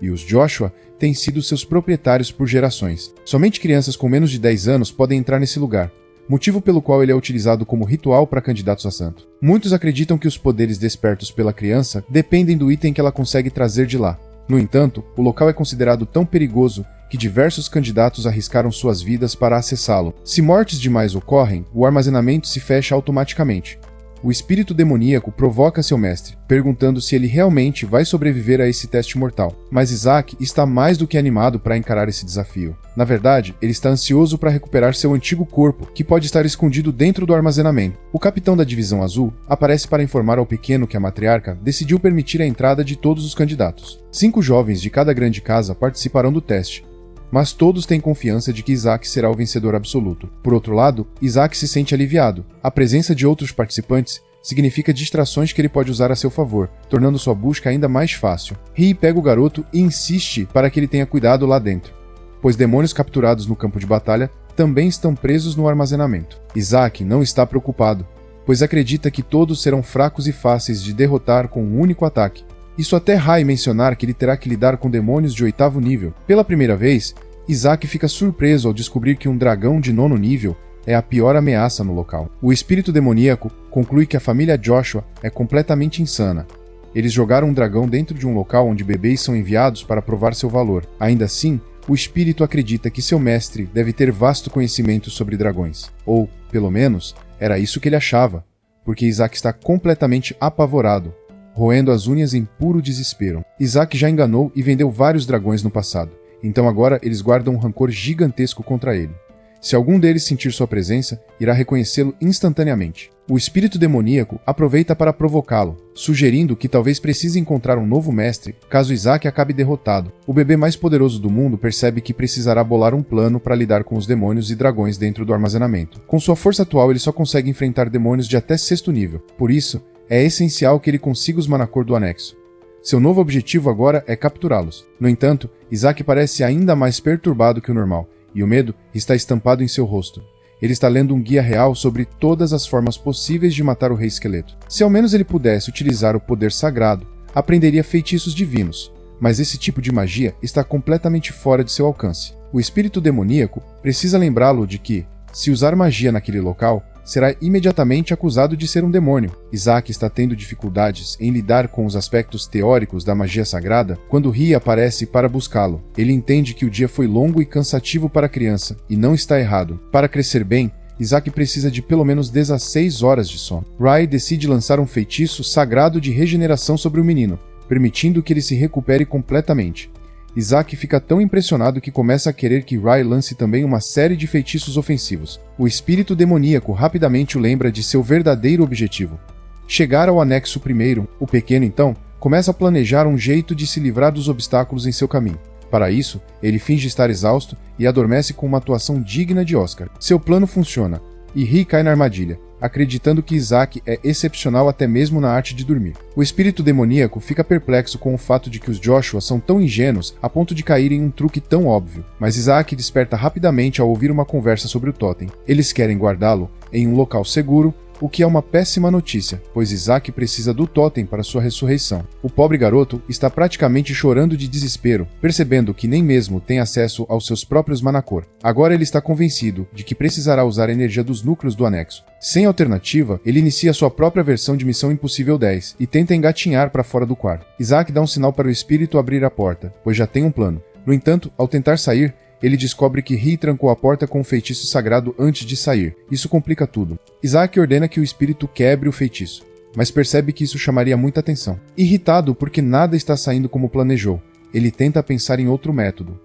e os Joshua têm sido seus proprietários por gerações. Somente crianças com menos de 10 anos podem entrar nesse lugar, motivo pelo qual ele é utilizado como ritual para candidatos a santo. Muitos acreditam que os poderes despertos pela criança dependem do item que ela consegue trazer de lá. No entanto, o local é considerado tão perigoso que diversos candidatos arriscaram suas vidas para acessá-lo. Se mortes demais ocorrem, o armazenamento se fecha automaticamente. O espírito demoníaco provoca seu mestre, perguntando se ele realmente vai sobreviver a esse teste mortal. Mas Isaac está mais do que animado para encarar esse desafio. Na verdade, ele está ansioso para recuperar seu antigo corpo, que pode estar escondido dentro do armazenamento. O capitão da Divisão Azul aparece para informar ao pequeno que a matriarca decidiu permitir a entrada de todos os candidatos. 5 jovens de cada grande casa participarão do teste, mas todos têm confiança de que Isaac será o vencedor absoluto. Por outro lado, Isaac se sente aliviado. A presença de outros participantes significa distrações que ele pode usar a seu favor, tornando sua busca ainda mais fácil. Ri pega o garoto e insiste para que ele tenha cuidado lá dentro, pois demônios capturados no campo de batalha também estão presos no armazenamento. Isaac não está preocupado, pois acredita que todos serão fracos e fáceis de derrotar com um único ataque. Isso até Rai mencionar que ele terá que lidar com demônios de 8º nível. Pela primeira vez, Isaac fica surpreso ao descobrir que um dragão de 9º nível é a pior ameaça no local. O espírito demoníaco conclui que a família Joshua é completamente insana. Eles jogaram um dragão dentro de um local onde bebês são enviados para provar seu valor. Ainda assim, o espírito acredita que seu mestre deve ter vasto conhecimento sobre dragões. Ou, pelo menos, era isso que ele achava, porque Isaac está completamente apavorado, roendo as unhas em puro desespero. Isaac já enganou e vendeu vários dragões no passado, então agora eles guardam um rancor gigantesco contra ele. Se algum deles sentir sua presença, irá reconhecê-lo instantaneamente. O espírito demoníaco aproveita para provocá-lo, sugerindo que talvez precise encontrar um novo mestre caso Isaac acabe derrotado. O bebê mais poderoso do mundo percebe que precisará bolar um plano para lidar com os demônios e dragões dentro do armazenamento. Com sua força atual, ele só consegue enfrentar demônios de até 6º nível. Por isso, é essencial que ele consiga os Manacor do anexo. Seu novo objetivo agora é capturá-los. No entanto, Isaac parece ainda mais perturbado que o normal, e o medo está estampado em seu rosto. Ele está lendo um guia real sobre todas as formas possíveis de matar o Rei Esqueleto. Se ao menos ele pudesse utilizar o poder sagrado, aprenderia feitiços divinos, mas esse tipo de magia está completamente fora de seu alcance. O espírito demoníaco precisa lembrá-lo de que, se usar magia naquele local, será imediatamente acusado de ser um demônio. Isaac está tendo dificuldades em lidar com os aspectos teóricos da magia sagrada quando Ri aparece para buscá-lo. Ele entende que o dia foi longo e cansativo para a criança, e não está errado. Para crescer bem, Isaac precisa de pelo menos 16 horas de sono. Rai decide lançar um feitiço sagrado de regeneração sobre o menino, permitindo que ele se recupere completamente. Isaac fica tão impressionado que começa a querer que Rai lance também uma série de feitiços ofensivos. O espírito demoníaco rapidamente o lembra de seu verdadeiro objetivo: chegar ao anexo primeiro. O pequeno, então, começa a planejar um jeito de se livrar dos obstáculos em seu caminho. Para isso, ele finge estar exausto e adormece com uma atuação digna de Oscar. Seu plano funciona, e Ri cai na armadilha, acreditando que Isaac é excepcional até mesmo na arte de dormir. O espírito demoníaco fica perplexo com o fato de que os Joshua são tão ingênuos a ponto de cair em um truque tão óbvio, mas Isaac desperta rapidamente ao ouvir uma conversa sobre o totem. Eles querem guardá-lo em um local seguro, o que é uma péssima notícia, pois Isaac precisa do totem para sua ressurreição. O pobre garoto está praticamente chorando de desespero, percebendo que nem mesmo tem acesso aos seus próprios Manacor. Agora ele está convencido de que precisará usar a energia dos núcleos do anexo. Sem alternativa, ele inicia sua própria versão de Missão Impossível 10 e tenta engatinhar para fora do quarto. Isaac dá um sinal para o espírito abrir a porta, pois já tem um plano. No entanto, ao tentar sair, ele descobre que Ri trancou a porta com um feitiço sagrado antes de sair. Isso complica tudo. Isaac ordena que o espírito quebre o feitiço, mas percebe que isso chamaria muita atenção. Irritado porque nada está saindo como planejou, ele tenta pensar em outro método.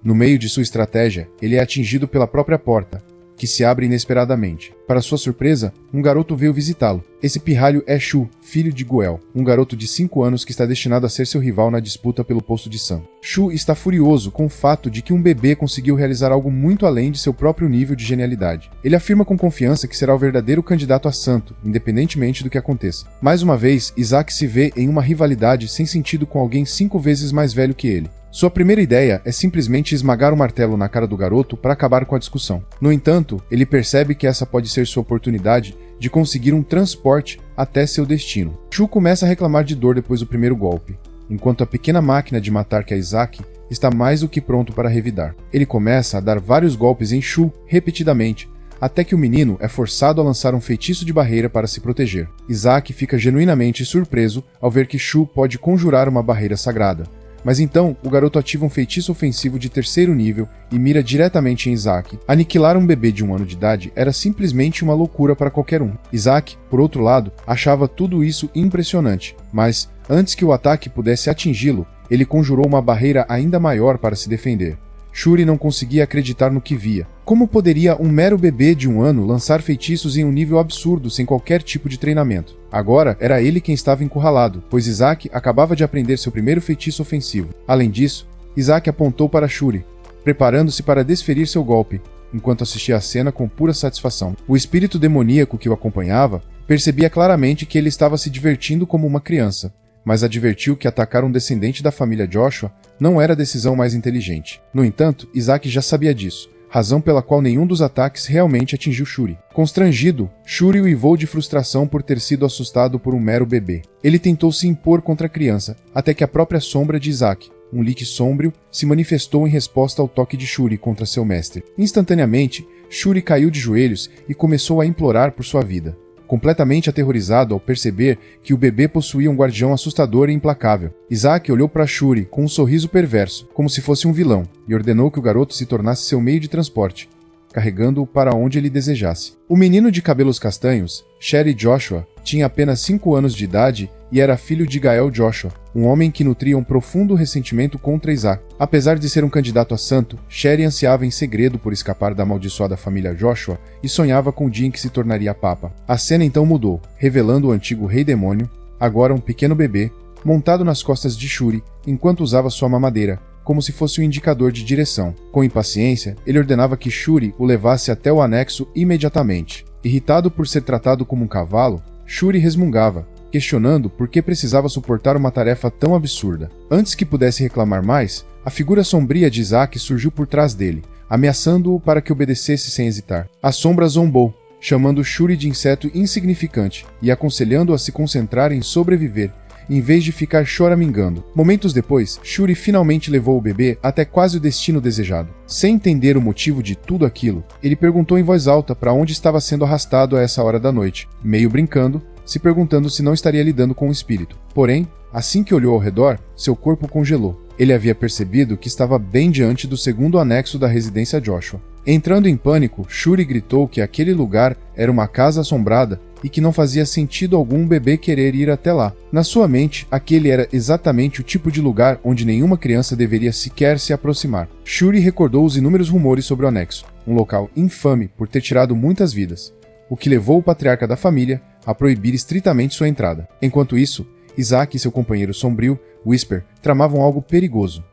No meio de sua estratégia, ele é atingido pela própria porta, que se abre inesperadamente. Para sua surpresa, um garoto veio visitá-lo. Esse pirralho é Shu, filho de Guel, um garoto de 5 anos que está destinado a ser seu rival na disputa pelo posto de San. Shu está furioso com o fato de que um bebê conseguiu realizar algo muito além de seu próprio nível de genialidade. Ele afirma com confiança que será o verdadeiro candidato a santo, independentemente do que aconteça. Mais uma vez, Isaac se vê em uma rivalidade sem sentido com alguém 5 vezes mais velho que ele. Sua primeira ideia é simplesmente esmagar o martelo na cara do garoto para acabar com a discussão. No entanto, ele percebe que essa pode ser sua oportunidade de conseguir um transporte até seu destino. Shu começa a reclamar de dor depois do primeiro golpe, enquanto a pequena máquina de matar que é Isaac está mais do que pronto para revidar. Ele começa a dar vários golpes em Shu repetidamente, até que o menino é forçado a lançar um feitiço de barreira para se proteger. Isaac fica genuinamente surpreso ao ver que Shu pode conjurar uma barreira sagrada. Mas então, o garoto ativa um feitiço ofensivo de 3º nível e mira diretamente em Isaac. Aniquilar um bebê de 1 ano de idade era simplesmente uma loucura para qualquer um. Isaac, por outro lado, achava tudo isso impressionante, mas, antes que o ataque pudesse atingi-lo, ele conjurou uma barreira ainda maior para se defender. Shuri não conseguia acreditar no que via. Como poderia um mero bebê de 1 ano lançar feitiços em um nível absurdo sem qualquer tipo de treinamento? Agora, era ele quem estava encurralado, pois Isaac acabava de aprender seu primeiro feitiço ofensivo. Além disso, Isaac apontou para Shuri, preparando-se para desferir seu golpe, enquanto assistia à cena com pura satisfação. O espírito demoníaco que o acompanhava percebia claramente que ele estava se divertindo como uma criança, mas advertiu que atacar um descendente da família Joshua não era a decisão mais inteligente. No entanto, Isaac já sabia disso, razão pela qual nenhum dos ataques realmente atingiu Shuri. Constrangido, Shuri uivou de frustração por ter sido assustado por um mero bebê. Ele tentou se impor contra a criança, até que a própria sombra de Isaac, um Lich sombrio, se manifestou em resposta ao toque de Shuri contra seu mestre. Instantaneamente, Shuri caiu de joelhos e começou a implorar por sua vida. Completamente aterrorizado ao perceber que o bebê possuía um guardião assustador e implacável, Isaac olhou para Shuri com um sorriso perverso, como se fosse um vilão, e ordenou que o garoto se tornasse seu meio de transporte, carregando-o para onde ele desejasse. O menino de cabelos castanhos, Sherry Joshua, tinha apenas 5 anos de idade e era filho de Gael Joshua, um homem que nutria um profundo ressentimento contra Isaac. Apesar de ser um candidato a santo, Sherry ansiava em segredo por escapar da amaldiçoada família Joshua e sonhava com o dia em que se tornaria papa. A cena então mudou, revelando o antigo rei demônio, agora um pequeno bebê, montado nas costas de Shuri enquanto usava sua mamadeira, como se fosse um indicador de direção. Com impaciência, ele ordenava que Shuri o levasse até o anexo imediatamente. Irritado por ser tratado como um cavalo, Shuri resmungava, questionando por que precisava suportar uma tarefa tão absurda. Antes que pudesse reclamar mais, a figura sombria de Isaac surgiu por trás dele, ameaçando-o para que obedecesse sem hesitar. A sombra zombou, chamando Shuri de inseto insignificante e aconselhando-o a se concentrar em sobreviver, em vez de ficar choramingando. Momentos depois, Shuri finalmente levou o bebê até quase o destino desejado. Sem entender o motivo de tudo aquilo, ele perguntou em voz alta para onde estava sendo arrastado a essa hora da noite, meio brincando, se perguntando se não estaria lidando com um espírito. Porém, assim que olhou ao redor, seu corpo congelou. Ele havia percebido que estava bem diante do segundo anexo da residência Joshua. Entrando em pânico, Shuri gritou que aquele lugar era uma casa assombrada e que não fazia sentido algum bebê querer ir até lá. Na sua mente, aquele era exatamente o tipo de lugar onde nenhuma criança deveria sequer se aproximar. Shuri recordou os inúmeros rumores sobre o anexo, um local infame por ter tirado muitas vidas, o que levou o patriarca da família a proibir estritamente sua entrada. Enquanto isso, Isaac e seu companheiro sombrio, Whisper, tramavam algo perigoso.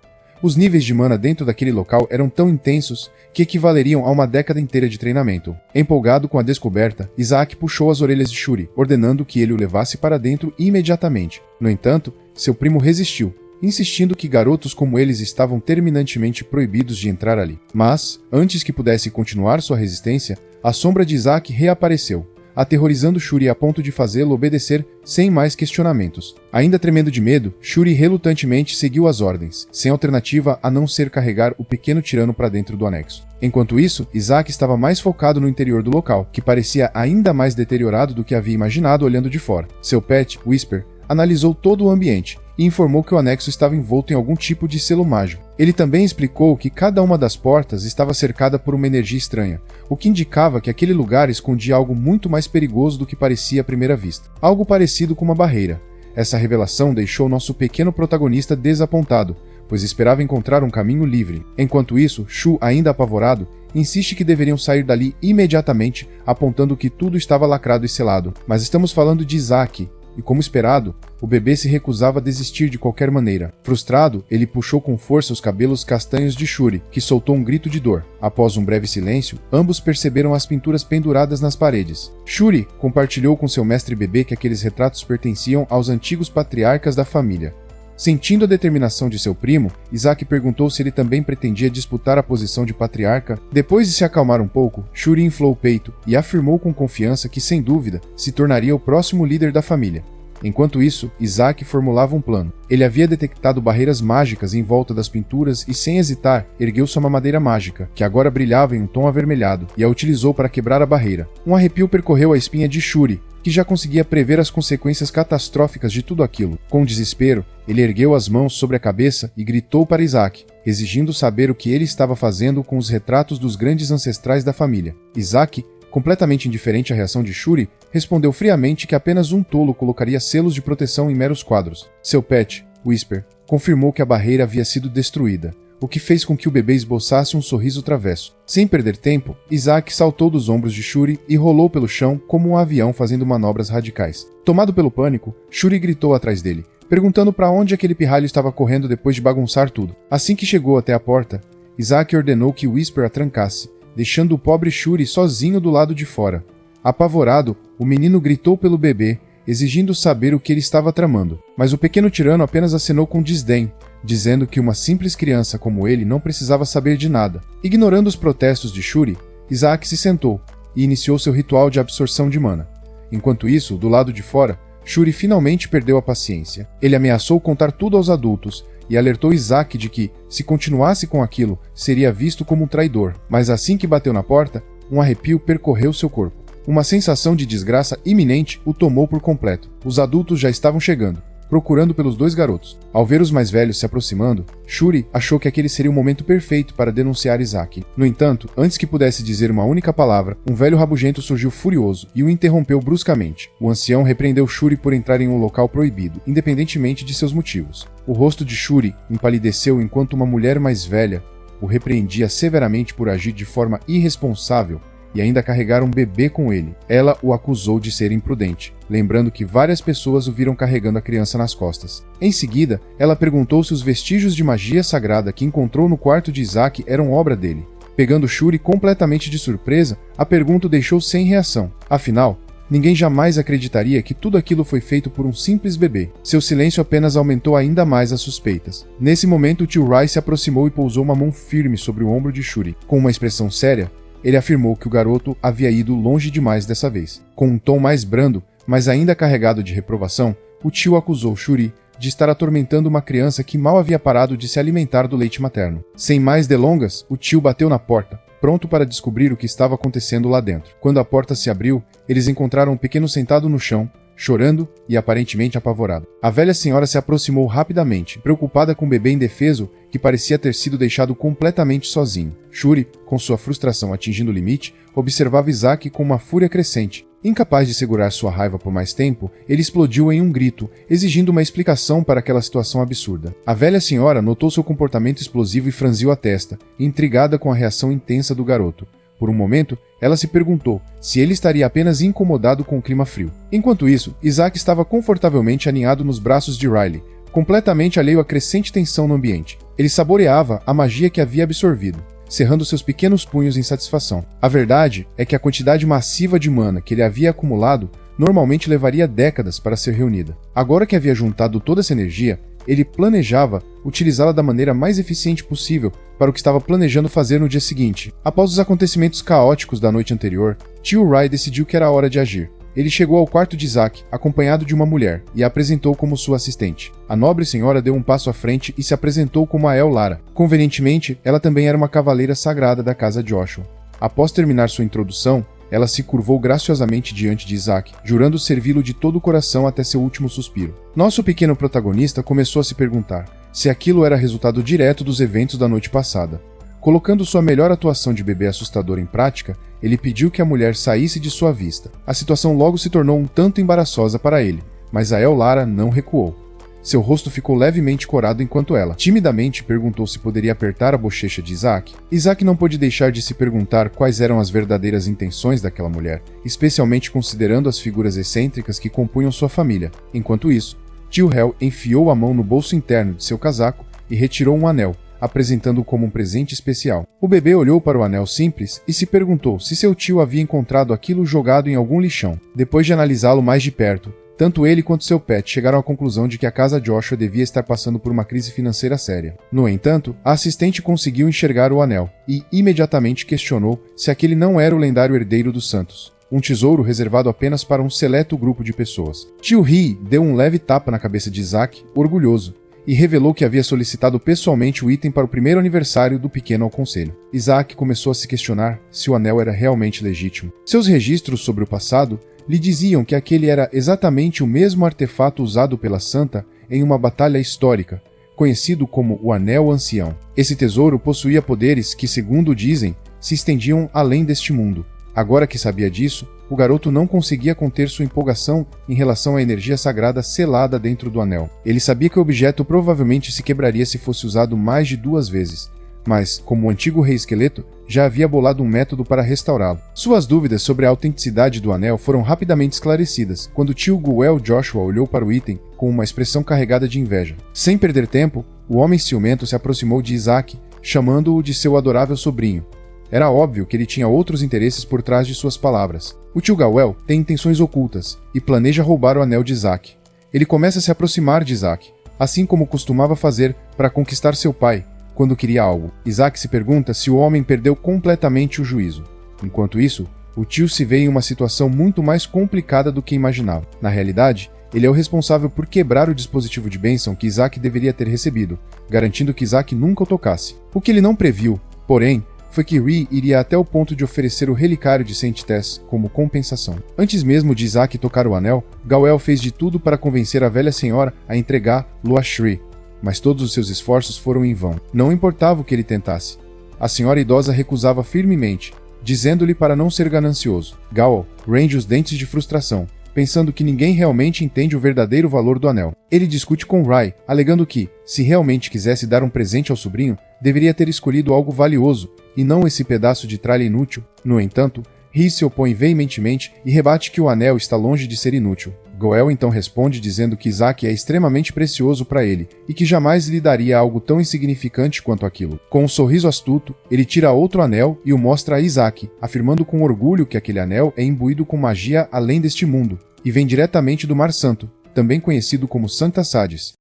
Os níveis de mana dentro daquele local eram tão intensos que equivaleriam a uma década inteira de treinamento. Empolgado com a descoberta, Isaac puxou as orelhas de Shuri, ordenando que ele o levasse para dentro imediatamente. No entanto, seu primo resistiu, insistindo que garotos como eles estavam terminantemente proibidos de entrar ali. Mas, antes que pudesse continuar sua resistência, a sombra de Isaac reapareceu, aterrorizando Shuri a ponto de fazê-lo obedecer sem mais questionamentos. Ainda tremendo de medo, Shuri relutantemente seguiu as ordens, sem alternativa a não ser carregar o pequeno tirano para dentro do anexo. Enquanto isso, Isaac estava mais focado no interior do local, que parecia ainda mais deteriorado do que havia imaginado olhando de fora. Seu pet, Whisper, analisou todo o ambiente e informou que o anexo estava envolto em algum tipo de selo mágico. Ele também explicou que cada uma das portas estava cercada por uma energia estranha, o que indicava que aquele lugar escondia algo muito mais perigoso do que parecia à primeira vista. Algo parecido com uma barreira. Essa revelação deixou nosso pequeno protagonista desapontado, pois esperava encontrar um caminho livre. Enquanto isso, Shu, ainda apavorado, insiste que deveriam sair dali imediatamente, apontando que tudo estava lacrado e selado. Mas estamos falando de Isaac, e como esperado, o bebê se recusava a desistir de qualquer maneira. Frustrado, ele puxou com força os cabelos castanhos de Shuri, que soltou um grito de dor. Após um breve silêncio, ambos perceberam as pinturas penduradas nas paredes. Shuri compartilhou com seu mestre bebê que aqueles retratos pertenciam aos antigos patriarcas da família. Sentindo a determinação de seu primo, Isaac perguntou se ele também pretendia disputar a posição de patriarca. Depois de se acalmar um pouco, Shuri inflou o peito e afirmou com confiança que, sem dúvida, se tornaria o próximo líder da família. Enquanto isso, Isaac formulava um plano. Ele havia detectado barreiras mágicas em volta das pinturas e, sem hesitar, ergueu sua mamadeira mágica, que agora brilhava em um tom avermelhado, e a utilizou para quebrar a barreira. Um arrepio percorreu a espinha de Shuri, que já conseguia prever as consequências catastróficas de tudo aquilo. Com desespero, ele ergueu as mãos sobre a cabeça e gritou para Isaac, exigindo saber o que ele estava fazendo com os retratos dos grandes ancestrais da família. Isaac, completamente indiferente à reação de Shuri, respondeu friamente que apenas um tolo colocaria selos de proteção em meros quadros. Seu pet, Whisper, confirmou que a barreira havia sido destruída, o que fez com que o bebê esboçasse um sorriso travesso. Sem perder tempo, Isaac saltou dos ombros de Shuri e rolou pelo chão como um avião fazendo manobras radicais. Tomado pelo pânico, Shuri gritou atrás dele, perguntando para onde aquele pirralho estava correndo depois de bagunçar tudo. Assim que chegou até a porta, Isaac ordenou que Whisper a trancasse, deixando o pobre Shuri sozinho do lado de fora. Apavorado, o menino gritou pelo bebê, exigindo saber o que ele estava tramando. Mas o pequeno tirano apenas acenou com desdém, dizendo que uma simples criança como ele não precisava saber de nada. Ignorando os protestos de Shuri, Isaac se sentou e iniciou seu ritual de absorção de mana. Enquanto isso, do lado de fora, Shuri finalmente perdeu a paciência. Ele ameaçou contar tudo aos adultos e alertou Isaac de que, se continuasse com aquilo, seria visto como um traidor. Mas assim que bateu na porta, um arrepio percorreu seu corpo. Uma sensação de desgraça iminente o tomou por completo. Os adultos já estavam chegando, procurando pelos dois garotos. Ao ver os mais velhos se aproximando, Shuri achou que aquele seria o momento perfeito para denunciar Isaac. No entanto, antes que pudesse dizer uma única palavra, um velho rabugento surgiu furioso e o interrompeu bruscamente. O ancião repreendeu Shuri por entrar em um local proibido, independentemente de seus motivos. O rosto de Shuri empalideceu enquanto uma mulher mais velha o repreendia severamente por agir de forma irresponsável e ainda carregar um bebê com ele. Ela o acusou de ser imprudente, lembrando que várias pessoas o viram carregando a criança nas costas. Em seguida, ela perguntou se os vestígios de magia sagrada que encontrou no quarto de Isaac eram obra dele. Pegando Shuri completamente de surpresa, a pergunta o deixou sem reação. Afinal, ninguém jamais acreditaria que tudo aquilo foi feito por um simples bebê. Seu silêncio apenas aumentou ainda mais as suspeitas. Nesse momento, o tio Rai se aproximou e pousou uma mão firme sobre o ombro de Shuri. Com uma expressão séria, ele afirmou que o garoto havia ido longe demais dessa vez. Com um tom mais brando, mas ainda carregado de reprovação, o tio acusou Shuri de estar atormentando uma criança que mal havia parado de se alimentar do leite materno. Sem mais delongas, o tio bateu na porta, pronto para descobrir o que estava acontecendo lá dentro. Quando a porta se abriu, eles encontraram um pequeno sentado no chão, chorando e aparentemente apavorado. A velha senhora se aproximou rapidamente, preocupada com o bebê indefeso que parecia ter sido deixado completamente sozinho. Shuri, com sua frustração atingindo o limite, observava Isaac com uma fúria crescente. Incapaz de segurar sua raiva por mais tempo, ele explodiu em um grito, exigindo uma explicação para aquela situação absurda. A velha senhora notou seu comportamento explosivo e franziu a testa, intrigada com a reação intensa do garoto. Por um momento, ela se perguntou se ele estaria apenas incomodado com o clima frio. Enquanto isso, Isaac estava confortavelmente aninhado nos braços de Riley, completamente alheio à crescente tensão no ambiente. Ele saboreava a magia que havia absorvido, cerrando seus pequenos punhos em satisfação. A verdade é que a quantidade massiva de mana que ele havia acumulado normalmente levaria décadas para ser reunida. Agora que havia juntado toda essa energia, ele planejava utilizá-la da maneira mais eficiente possível para o que estava planejando fazer no dia seguinte. Após os acontecimentos caóticos da noite anterior, tio Rai decidiu que era hora de agir. Ele chegou ao quarto de Isaac, acompanhado de uma mulher, e a apresentou como sua assistente. A nobre senhora deu um passo à frente e se apresentou como a El Lara. Convenientemente, ela também era uma cavaleira sagrada da casa Joshua. Após terminar sua introdução, ela se curvou graciosamente diante de Isaac, jurando servi-lo de todo o coração até seu último suspiro. Nosso pequeno protagonista começou a se perguntar se aquilo era resultado direto dos eventos da noite passada. Colocando sua melhor atuação de bebê assustador em prática, ele pediu que a mulher saísse de sua vista. A situação logo se tornou um tanto embaraçosa para ele, mas a El Lara não recuou. Seu rosto ficou levemente corado enquanto ela, timidamente, perguntou se poderia apertar a bochecha de Isaac. Isaac não pôde deixar de se perguntar quais eram as verdadeiras intenções daquela mulher, especialmente considerando as figuras excêntricas que compunham sua família. Enquanto isso, tio Hel enfiou a mão no bolso interno de seu casaco e retirou um anel, apresentando-o como um presente especial. O bebê olhou para o anel simples e se perguntou se seu tio havia encontrado aquilo jogado em algum lixão. Depois de analisá-lo mais de perto, tanto ele quanto seu pet chegaram à conclusão de que a casa Joshua devia estar passando por uma crise financeira séria. No entanto, a assistente conseguiu enxergar o anel e imediatamente questionou se aquele não era o lendário herdeiro dos Santos, um tesouro reservado apenas para um seleto grupo de pessoas. Tio Ri deu um leve tapa na cabeça de Isaac, orgulhoso, e revelou que havia solicitado pessoalmente o item para o primeiro aniversário do pequeno ao conselho. Isaac começou a se questionar se o anel era realmente legítimo. Seus registros sobre o passado lhe diziam que aquele era exatamente o mesmo artefato usado pela Santa em uma batalha histórica, conhecido como o Anel Ancião. Esse tesouro possuía poderes que, segundo dizem, se estendiam além deste mundo. Agora que sabia disso, o garoto não conseguia conter sua empolgação em relação à energia sagrada selada dentro do anel. Ele sabia que o objeto provavelmente se quebraria se fosse usado mais de 2 vezes, mas, como o antigo rei esqueleto, já havia bolado um método para restaurá-lo. Suas dúvidas sobre a autenticidade do anel foram rapidamente esclarecidas quando tio Guel Joshua olhou para o item com uma expressão carregada de inveja. Sem perder tempo, o homem ciumento se aproximou de Isaac, chamando-o de seu adorável sobrinho. Era óbvio que ele tinha outros interesses por trás de suas palavras. O tio Gawel tem intenções ocultas e planeja roubar o anel de Isaac. Ele começa a se aproximar de Isaac, assim como costumava fazer para conquistar seu pai, quando queria algo. Isaac se pergunta se o homem perdeu completamente o juízo. Enquanto isso, o tio se vê em uma situação muito mais complicada do que imaginava. Na realidade, ele é o responsável por quebrar o dispositivo de bênção que Isaac deveria ter recebido, garantindo que Isaac nunca o tocasse. O que ele não previu, porém, foi que Ri iria até o ponto de oferecer o relicário de Saint Tess como compensação. Antes mesmo de Isaac tocar o anel, Gawel fez de tudo para convencer a velha senhora a entregar Luashri, mas todos os seus esforços foram em vão. Não importava o que ele tentasse. A senhora idosa recusava firmemente, dizendo-lhe para não ser ganancioso. Gawel range os dentes de frustração, pensando que ninguém realmente entende o verdadeiro valor do anel. Ele discute com Rai, alegando que, se realmente quisesse dar um presente ao sobrinho, deveria ter escolhido algo valioso, e não esse pedaço de tralha inútil. No entanto, Ri se opõe veementemente e rebate que o anel está longe de ser inútil. Goel então responde dizendo que Isaac é extremamente precioso para ele e que jamais lhe daria algo tão insignificante quanto aquilo. Com um sorriso astuto, ele tira outro anel e o mostra a Isaac, afirmando com orgulho que aquele anel é imbuído com magia além deste mundo e vem diretamente do Mar Santo, também conhecido como Santa Sadis.